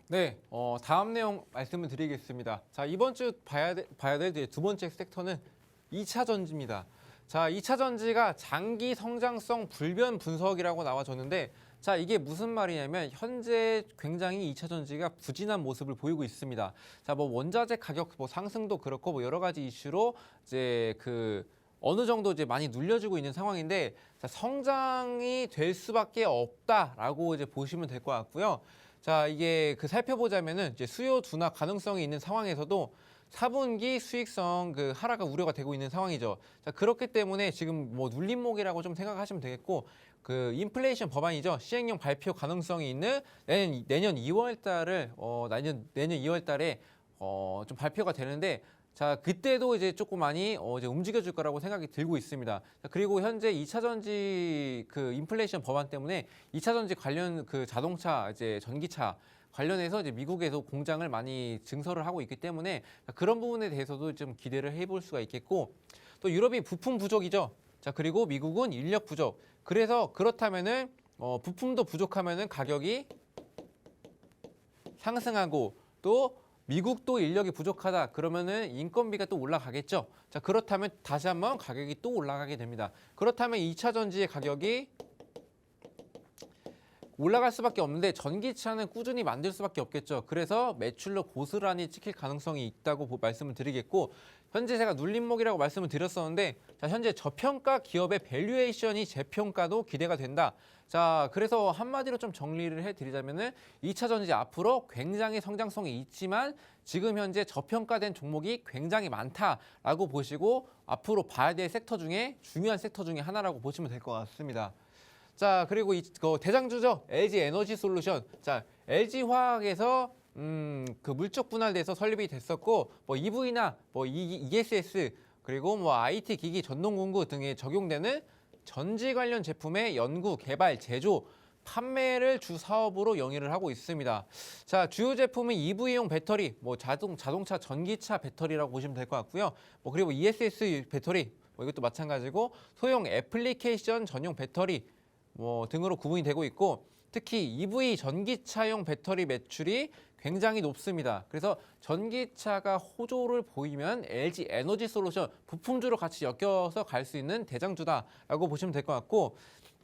네, 다음 내용 말씀을 드리겠습니다. 자, 이번 주 봐야 될 두 번째 섹터는 2차 전지입니다. 자, 2차 전지가 장기 성장성 불변 분석이라고 나와줬는데, 자, 이게 무슨 말이냐면 현재 굉장히 2차 전지가 부진한 모습을 보이고 있습니다. 자, 뭐 원자재 가격 상승도 그렇고 뭐 여러 가지 이슈로 이제 어느 정도 이제 많이 눌려지고 있는 상황인데, 자, 성장이 될 수밖에 없다라고 이제 보시면 될 것 같고요. 자, 이게 살펴보자면은 이제 수요 둔화 가능성이 있는 상황에서도 4분기 수익성 하락가 우려가 되고 있는 상황이죠. 자, 그렇기 때문에 지금 뭐 눌림목이라고 좀 생각하시면 되겠고, 인플레이션 법안이죠. 시행령 발표 가능성이 있는 내년 2월 달에 좀 발표가 되는데 자, 그때도 이제 조금 많이 이제 움직여줄 거라고 생각이 들고 있습니다. 자, 그리고 현재 2차 전지 그 인플레이션 법안 때문에 2차 전지 관련 그 자동차 이제 전기차 관련해서 이제 미국에서 공장을 많이 증설을 하고 있기 때문에 그런 부분에 대해서도 좀 기대를 해볼 수가 있겠고 또 유럽이 부품 부족이죠. 자, 그리고 미국은 인력 부족. 그래서 그렇다면은 부품도 부족하면은 가격이 상승하고 또 미국도 인력이 부족하다. 그러면은 인건비가 또 올라가겠죠. 자, 그렇다면 다시 한번 가격이 또 올라가게 됩니다. 그렇다면 2차 전지의 가격이 올라갈 수밖에 없는데 전기차는 꾸준히 만들 수밖에 없겠죠. 그래서 매출로 고스란히 찍힐 가능성이 있다고 말씀을 드리겠고 현재 제가 눌림목이라고 말씀을 드렸었는데 자, 현재 저평가 기업의 밸류에이션이 재평가도 기대가 된다. 자, 그래서 한마디로 좀 정리를 해드리자면은 2차 전지 앞으로 굉장히 성장성이 있지만 지금 현재 저평가된 종목이 굉장히 많다라고 보시고 앞으로 봐야 될 섹터 중에 중요한 섹터 중에 하나라고 보시면 될 것 같습니다. 자, 그리고 대장주죠. LG 에너지 솔루션. 자, LG 화학에서 그 물적 분할돼서 설립이 됐었고 뭐 EV나 뭐 ESS 그리고 뭐 IT 기기 전동 공구 등에 적용되는 전지 관련 제품의 연구, 개발, 제조, 판매를 주 사업으로 영위를 하고 있습니다. 자, 주요 제품은 EV용 배터리, 뭐 자동차 전기차 배터리라고 보시면 될 것 같고요. 뭐 그리고 ESS 배터리, 뭐 이것도 마찬가지고 소형 애플리케이션 전용 배터리 뭐 등으로 구분이 되고 있고 특히 EV 전기차용 배터리 매출이 굉장히 높습니다. 그래서 전기차가 호조를 보이면 LG 에너지 솔루션 부품주로 같이 엮여서 갈 수 있는 대장주다라고 보시면 될 것 같고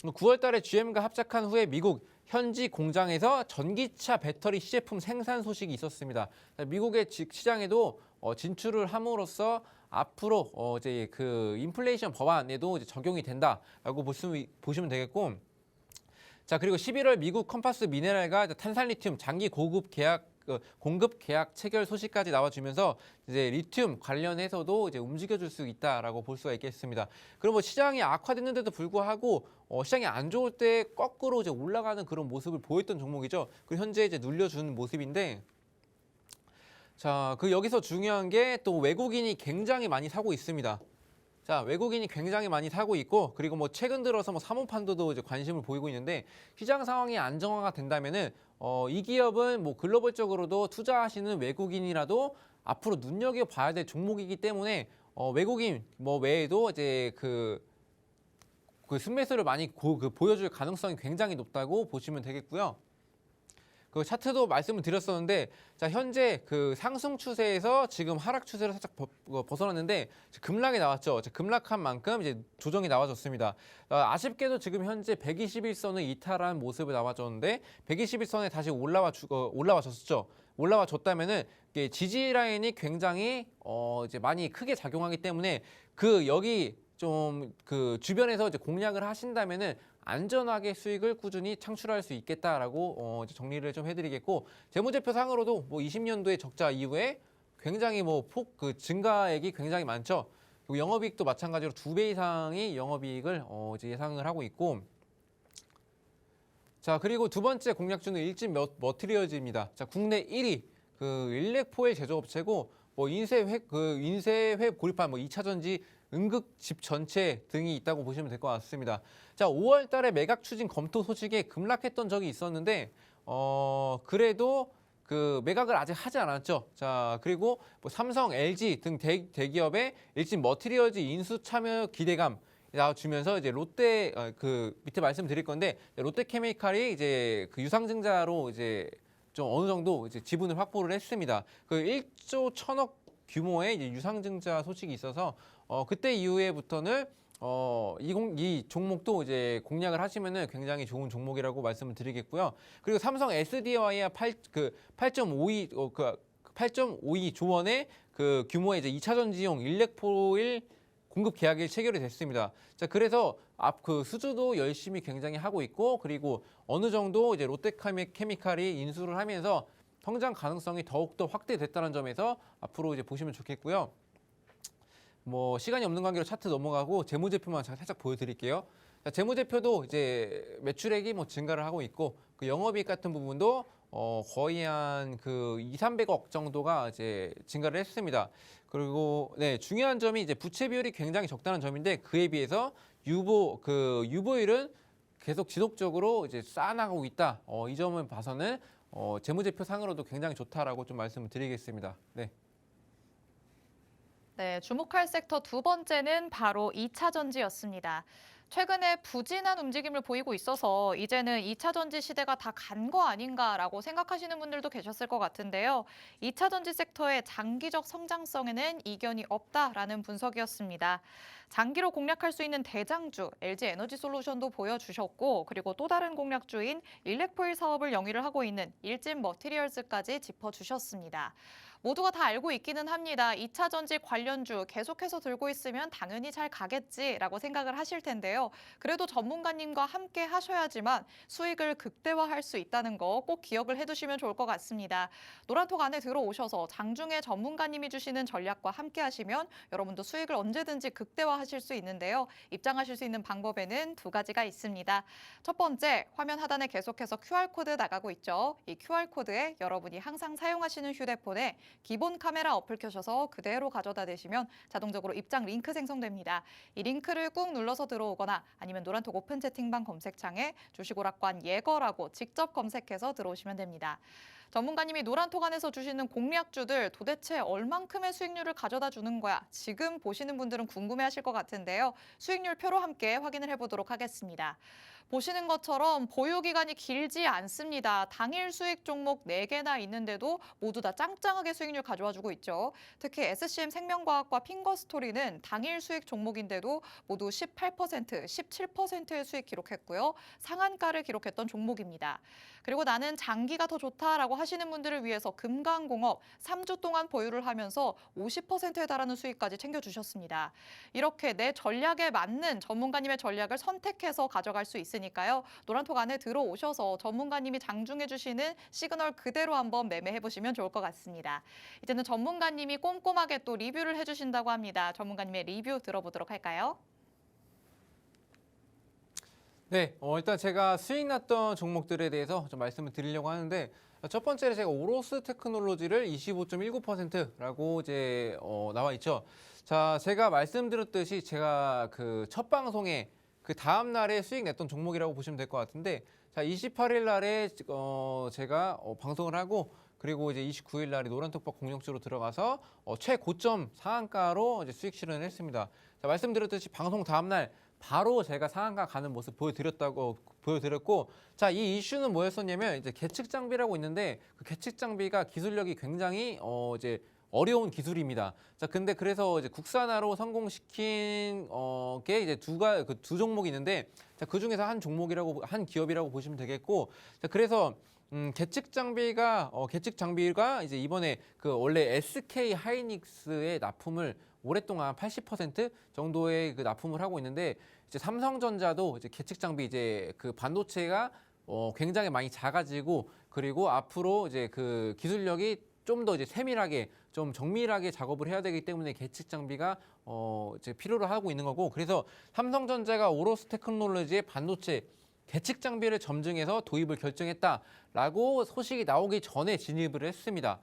9월 달에 GM과 합작한 후에 미국 현지 공장에서 전기차 배터리 시제품 생산 소식이 있었습니다. 미국의 시장에도 진출을 함으로써 앞으로 이제 그 인플레이션 법안에도 이제 적용이 된다라고 보시면 되겠고, 자 그리고 11월 미국 컴파스 미네랄과 탄산리튬 장기 공급 계약 체결 소식까지 나와주면서 이제 리튬 관련해서도 이제 움직여줄 수 있다라고 볼 수가 있겠습니다. 그리고 뭐 시장이 악화됐는데도 불구하고 시장이 안 좋을 때 거꾸로 이제 올라가는 그런 모습을 보였던 종목이죠. 그리고 현재 이제 눌려주는 모습인데. 자, 여기서 중요한 게 또 외국인이 굉장히 많이 사고 있습니다. 자, 외국인이 굉장히 많이 사고 있고, 그리고 뭐 최근 들어서 뭐 사모펀드도 이제 관심을 보이고 있는데, 시장 상황이 안정화가 된다면은, 이 기업은 뭐 글로벌적으로도 투자하시는 외국인이라도 앞으로 눈여겨봐야 될 종목이기 때문에, 외국인 뭐 외에도 이제 그 순매수를 많이 보여줄 가능성이 굉장히 높다고 보시면 되겠고요. 그 차트도 말씀을 드렸었는데 자 현재 그 상승 추세에서 지금 하락 추세를 살짝 벗어났는데 급락이 나왔죠. 급락한 만큼 이제 조정이 나와줬습니다. 아쉽게도 지금 현재 121선을 이탈한 모습을 나와줬는데 121선에 다시 올라와줬었죠. 올라와줬다면은 지지 라인이 굉장히 이제 많이 크게 작용하기 때문에 여기 좀 주변에서 이제 공략을 하신다면은 안전하게 수익을 꾸준히 창출할 수 있겠다라고 정리를 좀 해드리겠고 재무제표 상으로도 뭐 20년도에 적자 이후에 굉장히 뭐 증가액이 굉장히 많죠. 그리고 영업이익도 마찬가지로 2배 이상의 영업이익을 이제 예상을 하고 있고 자 그리고 두 번째 공략주는 일진 머티리얼즈입니다. 자 국내 1위 일렉포일 제조업체고 뭐 인쇄회 고립한 뭐 2차 전지 응급집 전체 등이 있다고 보시면 될 것 같습니다. 자, 5월 달에 매각 추진 검토 소식에 급락했던 적이 있었는데 그래도 매각을 아직 하지 않았죠. 자, 그리고 뭐 삼성, LG 등 대기업의 일진 머티리얼즈 인수 참여 기대감 나와주면서 이제 롯데 밑에 말씀드릴 건데 롯데케미칼이 이제 유상증자로 이제 좀 어느 정도 이제 지분을 확보를 했습니다. 1조 1,000억 규모의 이제 유상증자 소식이 있어서 그때 이후에부터는 이 종목도 이제 공략을 하시면은 굉장히 좋은 종목이라고 말씀을 드리겠고요. 그리고 삼성 SDI와 8.52조 원의 규모의 이제 2차 전지용 일렉포일 공급 계약이 체결이 됐습니다. 자, 그래서 수주도 열심히 굉장히 하고 있고 그리고 어느 정도 이제 롯데케미칼이 인수를 하면서 성장 가능성이 더욱더 확대됐다는 점에서 앞으로 이제 보시면 좋겠고요. 뭐 시간이 없는 관계로 차트 넘어가고 재무제표만 살짝 보여드릴게요. 자, 재무제표도 이제 매출액이 뭐 증가를 하고 있고 그 영업이익 같은 부분도 거의 한 그 200~300억 정도가 이제 증가를 했습니다. 그리고 네, 중요한 점이 이제 부채 비율이 굉장히 적다는 점인데 그에 비해서 유보율은 계속 지속적으로 이제 쌓아나가고 있다. 이 점을 봐서는 재무제표 상으로도 굉장히 좋다라고 좀 말씀을 드리겠습니다. 네. 네, 주목할 섹터 두 번째는 바로 2차 전지였습니다. 최근에 부진한 움직임을 보이고 있어서 이제는 2차 전지 시대가 다 간 거 아닌가라고 생각하시는 분들도 계셨을 것 같은데요. 2차 전지 섹터의 장기적 성장성에는 이견이 없다라는 분석이었습니다. 장기로 공략할 수 있는 대장주 LG 에너지 솔루션도 보여주셨고 그리고 또 다른 공략주인 일렉포일 사업을 영위를 하고 있는 일진 머티리얼즈까지 짚어주셨습니다. 모두가 다 알고 있기는 합니다. 2차 전지 관련주 계속해서 들고 있으면 당연히 잘 가겠지라고 생각을 하실 텐데요. 그래도 전문가님과 함께 하셔야지만 수익을 극대화할 수 있다는 거 꼭 기억을 해두시면 좋을 것 같습니다. 노란톡 안에 들어오셔서 장중에 전문가님이 주시는 전략과 함께 하시면 여러분도 수익을 언제든지 극대화하실 수 있는데요. 입장하실 수 있는 방법에는 두 가지가 있습니다. 첫 번째, 화면 하단에 계속해서 QR코드 나가고 있죠. 이 QR코드에 여러분이 항상 사용하시는 휴대폰에 기본 카메라 어플 켜셔서 그대로 가져다 대시면 자동적으로 입장 링크 생성됩니다. 이 링크를 꾹 눌러서 들어오거나 아니면 노란톡 오픈 채팅방 검색창에 주식오락관 예거라고 직접 검색해서 들어오시면 됩니다. 전문가님이 노란톡 안에서 주시는 공략주들 도대체 얼만큼의 수익률을 가져다 주는 거야? 지금 보시는 분들은 궁금해하실 것 같은데요. 수익률 표로 함께 확인을 해보도록 하겠습니다. 보시는 것처럼 보유 기간이 길지 않습니다. 당일 수익 종목 4개나 있는데도 모두 다 짱짱하게 수익률 가져와주고 있죠. 특히 SCM 생명과학과 핑거스토리는 당일 수익 종목인데도 모두 18%, 17%의 수익 기록했고요. 상한가를 기록했던 종목입니다. 그리고 나는 장기가 더 좋다라고 하시는 분들을 위해서 금강공업 3주 동안 보유를 하면서 50%에 달하는 수익까지 챙겨주셨습니다. 이렇게 내 전략에 맞는 전문가님의 전략을 선택해서 가져갈 수 있으니까요. 노란톡 안에 들어오셔서 전문가님이 장중해 주시는 시그널 그대로 한번 매매해 보시면 좋을 것 같습니다. 이제는 전문가님이 꼼꼼하게 또 리뷰를 해주신다고 합니다. 전문가님의 리뷰 들어보도록 할까요? 네, 일단 제가 수익 났던 종목들에 대해서 좀 말씀을 드리려고 하는데 첫 번째로 제가 오로스 테크놀로지를 25.19%라고 이제 나와 있죠. 자, 제가 말씀드렸듯이 제가 그 첫 방송에 그 다음 날에 수익 냈던 종목이라고 보시면 될 것 같은데 자, 28일 날에 제가 방송을 하고 그리고 이제 29일 날에 노란톡박 공룡주로 들어가서 최고점 상한가로 이제 수익 실현을 했습니다. 자, 말씀드렸듯이 방송 다음 날 바로 제가 상한가 가는 모습 보여드렸고, 자, 이 이슈는 뭐였었냐면 이제 계측 장비라고 있는데 그 계측 장비가 기술력이 굉장히 이제 어려운 기술입니다. 자, 근데 그래서 이제 국산화로 성공시킨 게 이제 두 종목이 있는데, 자, 그 중에서 한 기업이라고 보시면 되겠고, 자, 그래서 계측 장비가 이제 이번에 그 원래 SK 하이닉스의 납품을 오랫동안 80% 정도의 그 납품을 하고 있는데 이제 삼성전자도 이제 계측 장비 이제 그 반도체가 굉장히 많이 작아지고 그리고 앞으로 이제 그 기술력이 좀 더 이제 세밀하게 좀 정밀하게 작업을 해야 되기 때문에 계측 장비가 이제 필요로 하고 있는 거고 그래서 삼성전자가 오로스 테크놀로지의 반도체 계측 장비를 점증해서 도입을 결정했다라고 소식이 나오기 전에 진입을 했습니다.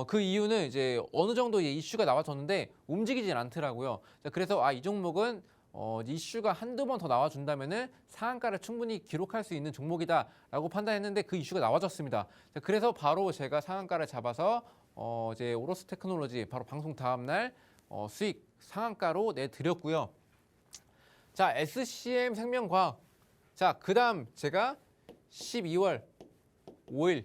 그 이유는 이제 어느 정도 이슈가 나와줬는데 움직이진 않더라고요. 그래서 이 종목은 이슈가 한두 번 더 나와준다면은 상한가를 충분히 기록할 수 있는 종목이다라고 판단했는데 그 이슈가 나와줬습니다. 그래서 바로 제가 상한가를 잡아서 이제 오로스 테크놀로지 바로 방송 다음 날 수익 상한가로 내드렸고요. 자, SCM 생명과학. 자, 그다음 제가 12월 5일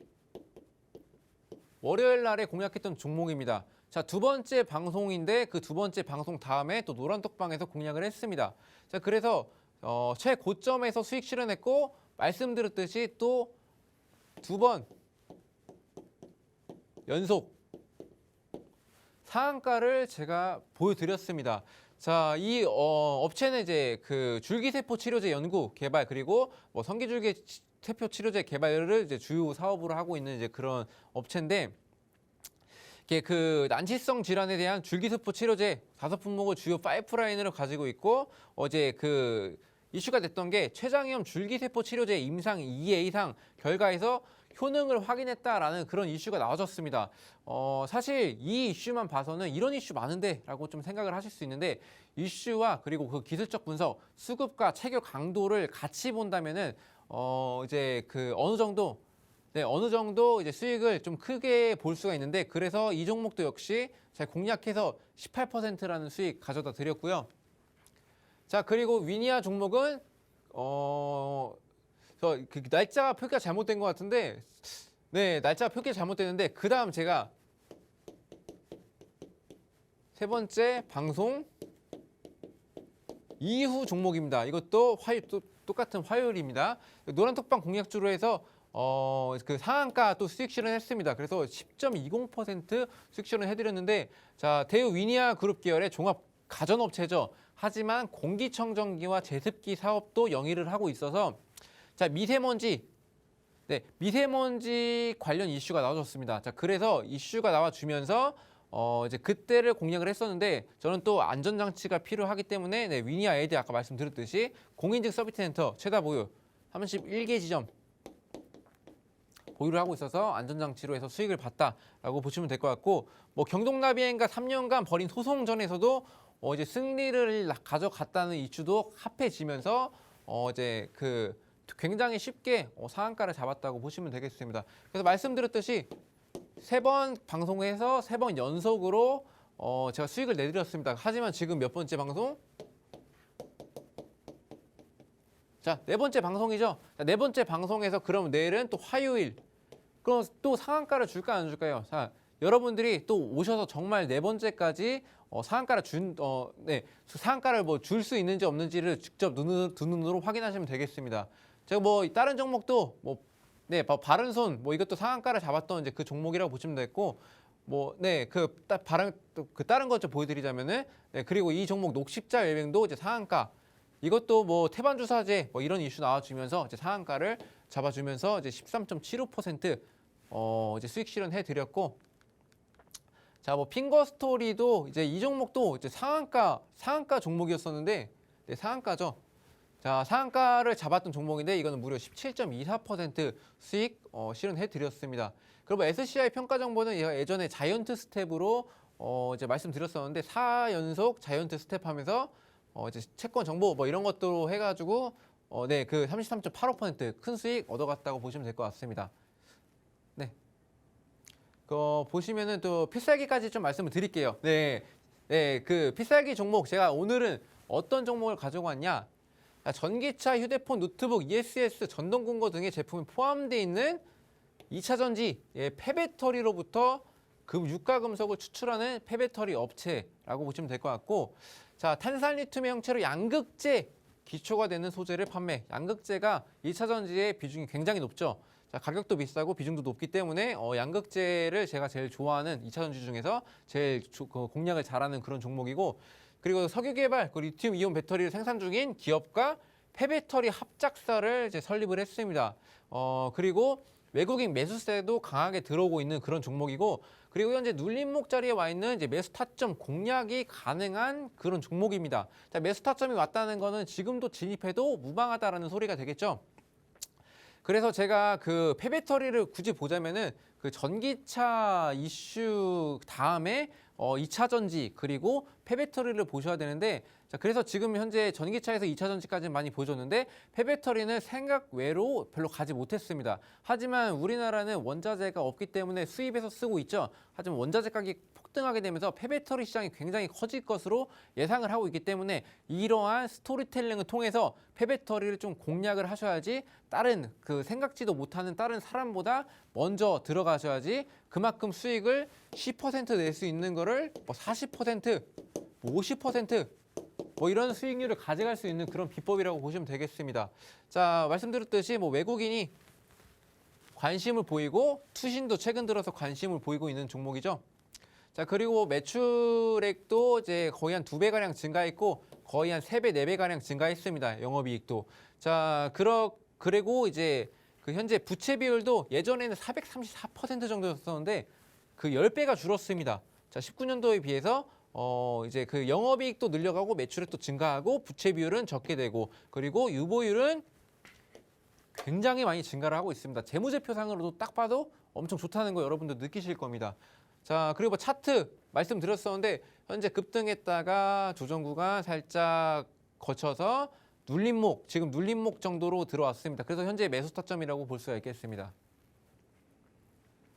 월요일 날에 공략했던 종목입니다. 자, 두 번째 방송인데 그 두 번째 방송 다음에 또 노란톡방에서 공략을 했습니다. 자, 그래서 최고점에서 수익 실현했고 말씀드렸듯이 또 두 번 연속 상한가를 제가 보여드렸습니다. 자, 이 업체는 이제 그 줄기세포 치료제 연구 개발 그리고 뭐 성기줄기 세포 치료제 개발을 이제 주요 사업으로 하고 있는 이제 그런 업체인데 이게 그 난치성 질환에 대한 줄기세포 치료제 5품목을 주요 파이프라인으로 가지고 있고 어제 그 이슈가 됐던 게 췌장염 줄기세포 치료제 임상 2회 이상 결과에서 효능을 확인했다라는 그런 이슈가 나와줬습니다. 사실 이 이슈만 봐서는 이런 이슈 많은데 라고 좀 생각을 하실 수 있는데 이슈와 그리고 그 기술적 분석, 수급과 체결 강도를 같이 본다면은 이제 그 어느 정도 이제 수익을 좀 크게 볼 수가 있는데 그래서 이 종목도 역시 제가 공략해서 18%라는 수익 가져다 드렸고요. 자, 그리고 위니아 종목은 그 날짜 표기가 잘못된 것 같은데, 네, 날짜 표기가 잘못됐는데 그 다음 제가 세 번째 방송 이후 종목입니다. 이것도 똑같은 화요일입니다. 노란톡방 공략주로 해서 그 상한가 또 수익 실현했습니다. 그래서 10.20% 수익 실현 해드렸는데, 자, 대우 위니아 그룹 계열의 종합 가전업체죠. 하지만 공기청정기와 제습기 사업도 영위를 하고 있어서 자, 미세먼지 관련 이슈가 나와줬습니다. 자, 그래서 이슈가 나와주면서 이제 그때를 공략을 했었는데 저는 또 안전장치가 필요하기 때문에 위니아 에이드 아까 말씀드렸듯이 공인증 서비스 센터 최다 보유 31개 지점 보유를 하고 있어서 안전장치로 해서 수익을 봤다라고 보시면 될 것 같고, 뭐 경동나비엔과 3년간 벌인 소송전에서도 이제 승리를 가져갔다는 이슈도 합해지면서 이제 그 굉장히 쉽게 상한가를 잡았다고 보시면 되겠습니다. 그래서 말씀드렸듯이 3번 방송에서 3번 연속으로 제가 수익을 내드렸습니다. 하지만 지금 몇 번째 방송? 자, 4번째 방송이죠. 자, 4번째 방송에서 그럼 내일은 또 화요일. 그럼 또 상한가를 줄까 안 줄까요? 자, 여러분들이 또 오셔서 정말 4번째까지 상한가를 상한가를 뭐 줄 수 있는지 없는지를 직접 두 눈으로 확인하시면 되겠습니다. 제가 뭐 다른 종목도 바른손 이것도 상한가를 잡았던 이제 그 종목이라고 보시면 되겠고, 다른 것 좀 보여드리자면은 그리고 이 종목 녹십자 웰빙도 이제 상한가, 이것도 뭐 태반주사제 이런 이슈 나와주면서 이제 상한가를 잡아주면서 이제 13.75% 이제 수익 실현해 드렸고, 자, 뭐 핑거스토리도 이제 이 종목도 이제 상한가 종목이었었는데 상한가죠. 자, 상한가를 잡았던 종목인데 이거는 무려 17.24% 수익 실현해 드렸습니다. 그리고 SCI 평가 정보는 예전에 자이언트 스텝으로 이제 말씀드렸었는데 4연속 자이언트 스텝 하면서 이제 채권 정보 이런 것도 해가지고 그 33.85% 큰 수익 얻어갔다고 보시면 될 것 같습니다. 네. 보시면은 또 필살기까지 좀 말씀을 드릴게요. 그 필살기 종목 제가 오늘은 어떤 종목을 가져고 왔냐? 전기차, 휴대폰, 노트북, ESS, 전동공구 등의 제품이 포함되어 있는 2차 전지 폐배터리로부터 유가금속을 추출하는 폐배터리 업체라고 보시면 될 것 같고, 자, 탄산리튬의 형체로 양극재 기초가 되는 소재를 판매. 양극재가 2차 전지의 비중이 굉장히 높죠. 자, 가격도 비싸고 비중도 높기 때문에 양극재를 제가 제일 좋아하는 2차 전지 중에서 제일 공략을 잘하는 그런 종목이고, 그리고 석유 개발, 리튬 이온 배터리를 생산 중인 기업과 폐배터리 합작사를 이제 설립을 했습니다. 그리고 외국인 매수세도 강하게 들어오고 있는 그런 종목이고, 그리고 현재 눌림목 자리에 와 있는 이제 매수 타점 공략이 가능한 그런 종목입니다. 자, 매수 타점이 왔다는 거는 지금도 진입해도 무방하다라는 소리가 되겠죠. 그래서 제가 그 폐배터리를 굳이 보자면은 그 전기차 이슈 다음에 2차 전지 그리고 폐배터리를 보셔야 되는데, 자, 그래서 지금 현재 전기차에서 2차 전지까지는 많이 보여줬는데 폐배터리는 생각 외로 별로 가지 못했습니다. 하지만 우리나라는 원자재가 없기 때문에 수입해서 쓰고 있죠. 하지만 원자재 가격이 폭등하게 되면서 폐배터리 시장이 굉장히 커질 것으로 예상을 하고 있기 때문에 이러한 스토리텔링을 통해서 폐배터리를 좀 공략을 하셔야지, 다른 그 생각지도 못하는 다른 사람보다 먼저 들어가셔야지 그만큼 수익을 10% 낼 수 있는 거를 40%, 50% 이런 수익률을 가져갈 수 있는 그런 비법이라고 보시면 되겠습니다. 자, 말씀드렸듯이 외국인이 관심을 보이고 투신도 최근 들어서 관심을 보이고 있는 종목이죠. 자, 그리고 매출액도 이제 거의 한 2배 가량 증가했고 거의 한 3배, 4배 가량 증가했습니다. 영업이익도. 자, 그리고 이제 그 현재 부채 비율도 예전에는 434% 정도였었는데 그 10배가 줄었습니다. 자, 19년도에 비해서 이제 그 영업이익도 늘려가고 매출액도 증가하고 부채 비율은 적게 되고 그리고 유보율은 굉장히 많이 증가를 하고 있습니다. 재무제표상으로도 딱 봐도 엄청 좋다는 거 여러분들 느끼실 겁니다. 자, 그리고 뭐 차트 말씀드렸었는데 현재 급등했다가 조정 구간 살짝 거쳐서 눌림목, 지금 눌림목 정도로 들어왔습니다. 그래서 현재 매수 타점이라고 볼 수가 있겠습니다.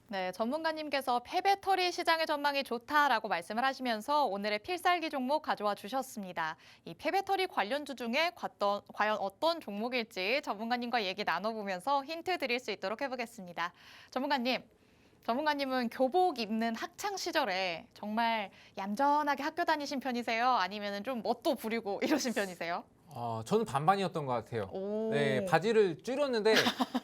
네, 전문가님께서 폐배터리 시장의 전망이 좋다라고 말씀을 하시면서 오늘의 필살기 종목 가져와 주셨습니다. 이 폐배터리 관련주 중에 과연 어떤 종목일지 전문가님과 얘기 나눠보면서 힌트 드릴 수 있도록 해보겠습니다. 전문가님은 교복 입는 학창 시절에 정말 얌전하게 학교 다니신 편이세요? 아니면 좀 멋도 부리고 이러신 편이세요? 저는 반반이었던 것 같아요. 오. 네, 바지를 줄였는데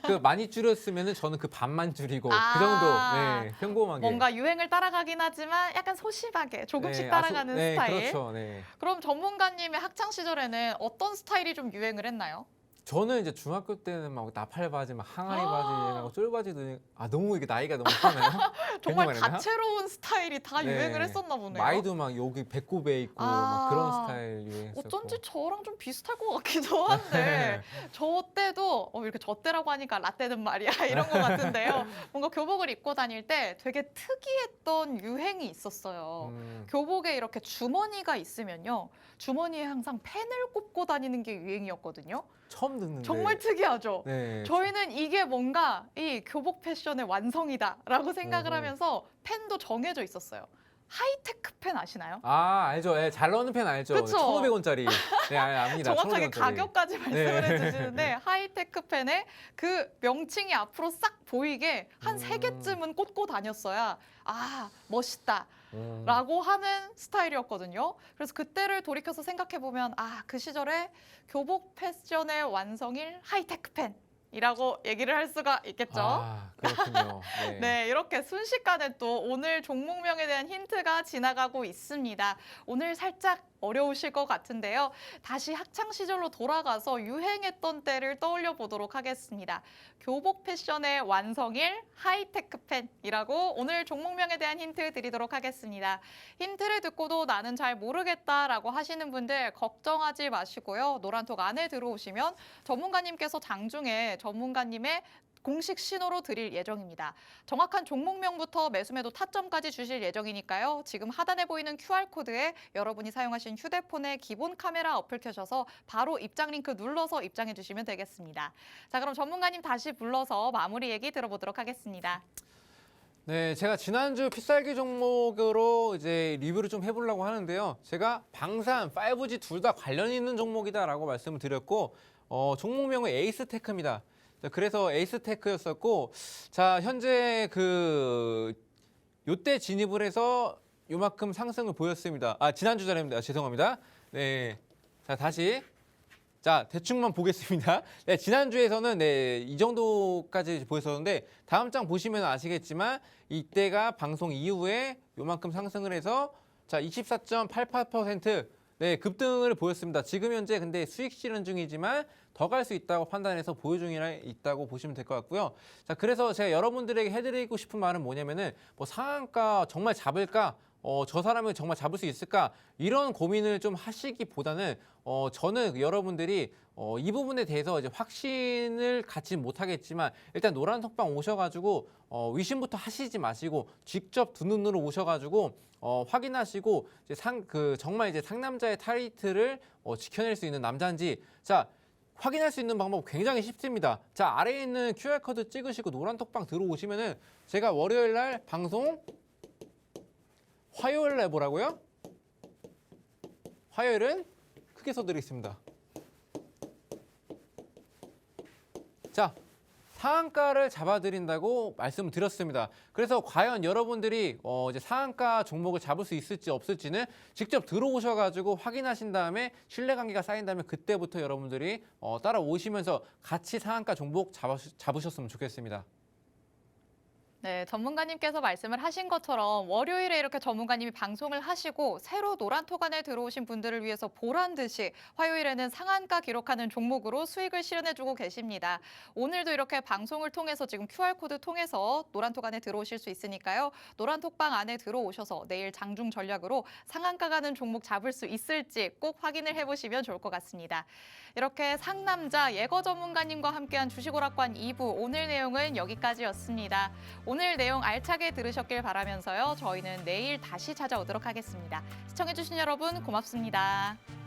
그 많이 줄였으면은 저는 그 반만 줄이고 그 아. 정도, 네, 평범하게. 뭔가 유행을 따라가긴 하지만 약간 소심하게 조금씩 네, 따라가는 네, 스타일. 그렇죠. 네. 그럼 전문가님의 학창 시절에는 어떤 스타일이 좀 유행을 했나요? 저는 이제 중학교 때는 막 나팔 바지, 막 항아리 바지, 쫄바지도 너무 이게 나이가 너무 많아요. 정말 괜히 말했나? 다채로운 스타일이 다 네. 유행을 했었나 보네요. 마이도 막 여기 배꼽에 있고 막 그런 스타일 유행했었고. 어쩐지 저랑 좀 비슷할 것 같기도 한데 저 때도 이렇게 저 때라고 하니까 라떼는 말이야 이런 것 같은데요. 뭔가 교복을 입고 다닐 때 되게 특이했던 유행이 있었어요. 교복에 이렇게 주머니가 있으면요. 주머니에 항상 펜을 꽂고 다니는 게 유행이었거든요. 처음 듣는데. 정말 특이하죠. 네. 저희는 이게 뭔가 이 교복 패션의 완성이다라고 생각을 음. 하면서 펜도 정해져 있었어요. 하이테크 펜 아시나요? 알죠. 예, 잘 나오는 펜 알죠. 그쵸? 1,500원짜리. 네, 압니다. 정확하게 1,500원짜리. 가격까지 말씀을 네. 해주시는데 하이테크 펜에 그 명칭이 앞으로 싹 보이게 한 세 개쯤은 꽂고 다녔어야 멋있다. 라고 하는 스타일이었거든요. 그래서 그때를 돌이켜서 생각해보면 그 시절에 교복 패션의 완성일 하이테크 펜이라고 얘기를 할 수가 있겠죠. 그렇군요. 네. 네, 이렇게 순식간에 또 오늘 종목명에 대한 힌트가 지나가고 있습니다. 오늘 살짝 어려우실 것 같은데요. 다시 학창 시절로 돌아가서 유행했던 때를 떠올려 보도록 하겠습니다. 교복 패션의 완성일 하이테크 펜이라고 오늘 종목명에 대한 힌트 드리도록 하겠습니다. 힌트를 듣고도 나는 잘 모르겠다라고 하시는 분들 걱정하지 마시고요. 노란톡 안에 들어오시면 전문가님께서 장중에 전문가님의 공식 신호로 드릴 예정입니다. 정확한 종목명부터 매수매도 타점까지 주실 예정이니까요. 지금 하단에 보이는 QR코드에 여러분이 사용하신 휴대폰의 기본 카메라 어플 켜셔서 바로 입장 링크 눌러서 입장해 주시면 되겠습니다. 자, 그럼 전문가님 다시 불러서 마무리 얘기 들어보도록 하겠습니다. 네, 제가 지난주 필살기 종목으로 이제 리뷰를 좀 해보려고 하는데요. 제가 방산, 5G 둘 다 관련 있는 종목이다라고 말씀을 드렸고, 종목명은 에이스테크입니다. 그래서 에이스테크였었고, 자, 현재 요때 진입을 해서 요만큼 상승을 보였습니다. 지난주 전입니다. 죄송합니다. 네. 자, 다시. 자, 대충만 보겠습니다. 네, 지난주에서는 이 정도까지 보였었는데 다음 장 보시면 아시겠지만 이때가 방송 이후에 요만큼 상승을 해서 자, 24.88% 네, 급등을 보였습니다. 지금 현재 근데 수익 실현 중이지만 더 갈 수 있다고 판단해서 보유 중에 있다고 보시면 될 것 같고요. 자, 그래서 제가 여러분들에게 해드리고 싶은 말은 뭐냐면은 뭐 상한가 정말 잡을까? 저 사람을 정말 잡을 수 있을까? 이런 고민을 좀 하시기보다는 저는 여러분들이 이 부분에 대해서 이제 확신을 갖지 못하겠지만 일단 노란 톡방 오셔가지고 의심부터 하시지 마시고 직접 두 눈으로 오셔가지고 확인하시고 이제 정말 이제 상남자의 타이틀을 지켜낼 수 있는 남자인지 자. 확인할 수 있는 방법 굉장히 쉽습니다. 자, 아래에 있는 QR코드 찍으시고 노란 톡방 들어오시면은 제가 월요일 날 방송 화요일 날 뭐라고요? 화요일은 크게 써드리겠습니다. 자, 상한가를 잡아드린다고 말씀을 드렸습니다. 그래서 과연 여러분들이 이제 상한가 종목을 잡을 수 있을지 없을지는 직접 들어오셔가지고 확인하신 다음에 신뢰관계가 쌓인다면 그때부터 여러분들이 따라오시면서 같이 상한가 종목 잡으셨으면 좋겠습니다. 네, 전문가님께서 말씀을 하신 것처럼 월요일에 이렇게 전문가님이 방송을 하시고 새로 노란토관에 들어오신 분들을 위해서 보란 듯이 화요일에는 상한가 기록하는 종목으로 수익을 실현해주고 계십니다. 오늘도 이렇게 방송을 통해서 지금 QR코드 통해서 노란토관에 들어오실 수 있으니까요. 노란톡방 안에 들어오셔서 내일 장중 전략으로 상한가 가는 종목 잡을 수 있을지 꼭 확인을 해보시면 좋을 것 같습니다. 이렇게 상남자 예거 전문가님과 함께한 주식오락관 2부 오늘 내용은 여기까지였습니다. 오늘 내용 알차게 들으셨길 바라면서요. 저희는 내일 다시 찾아오도록 하겠습니다. 시청해주신 여러분 고맙습니다.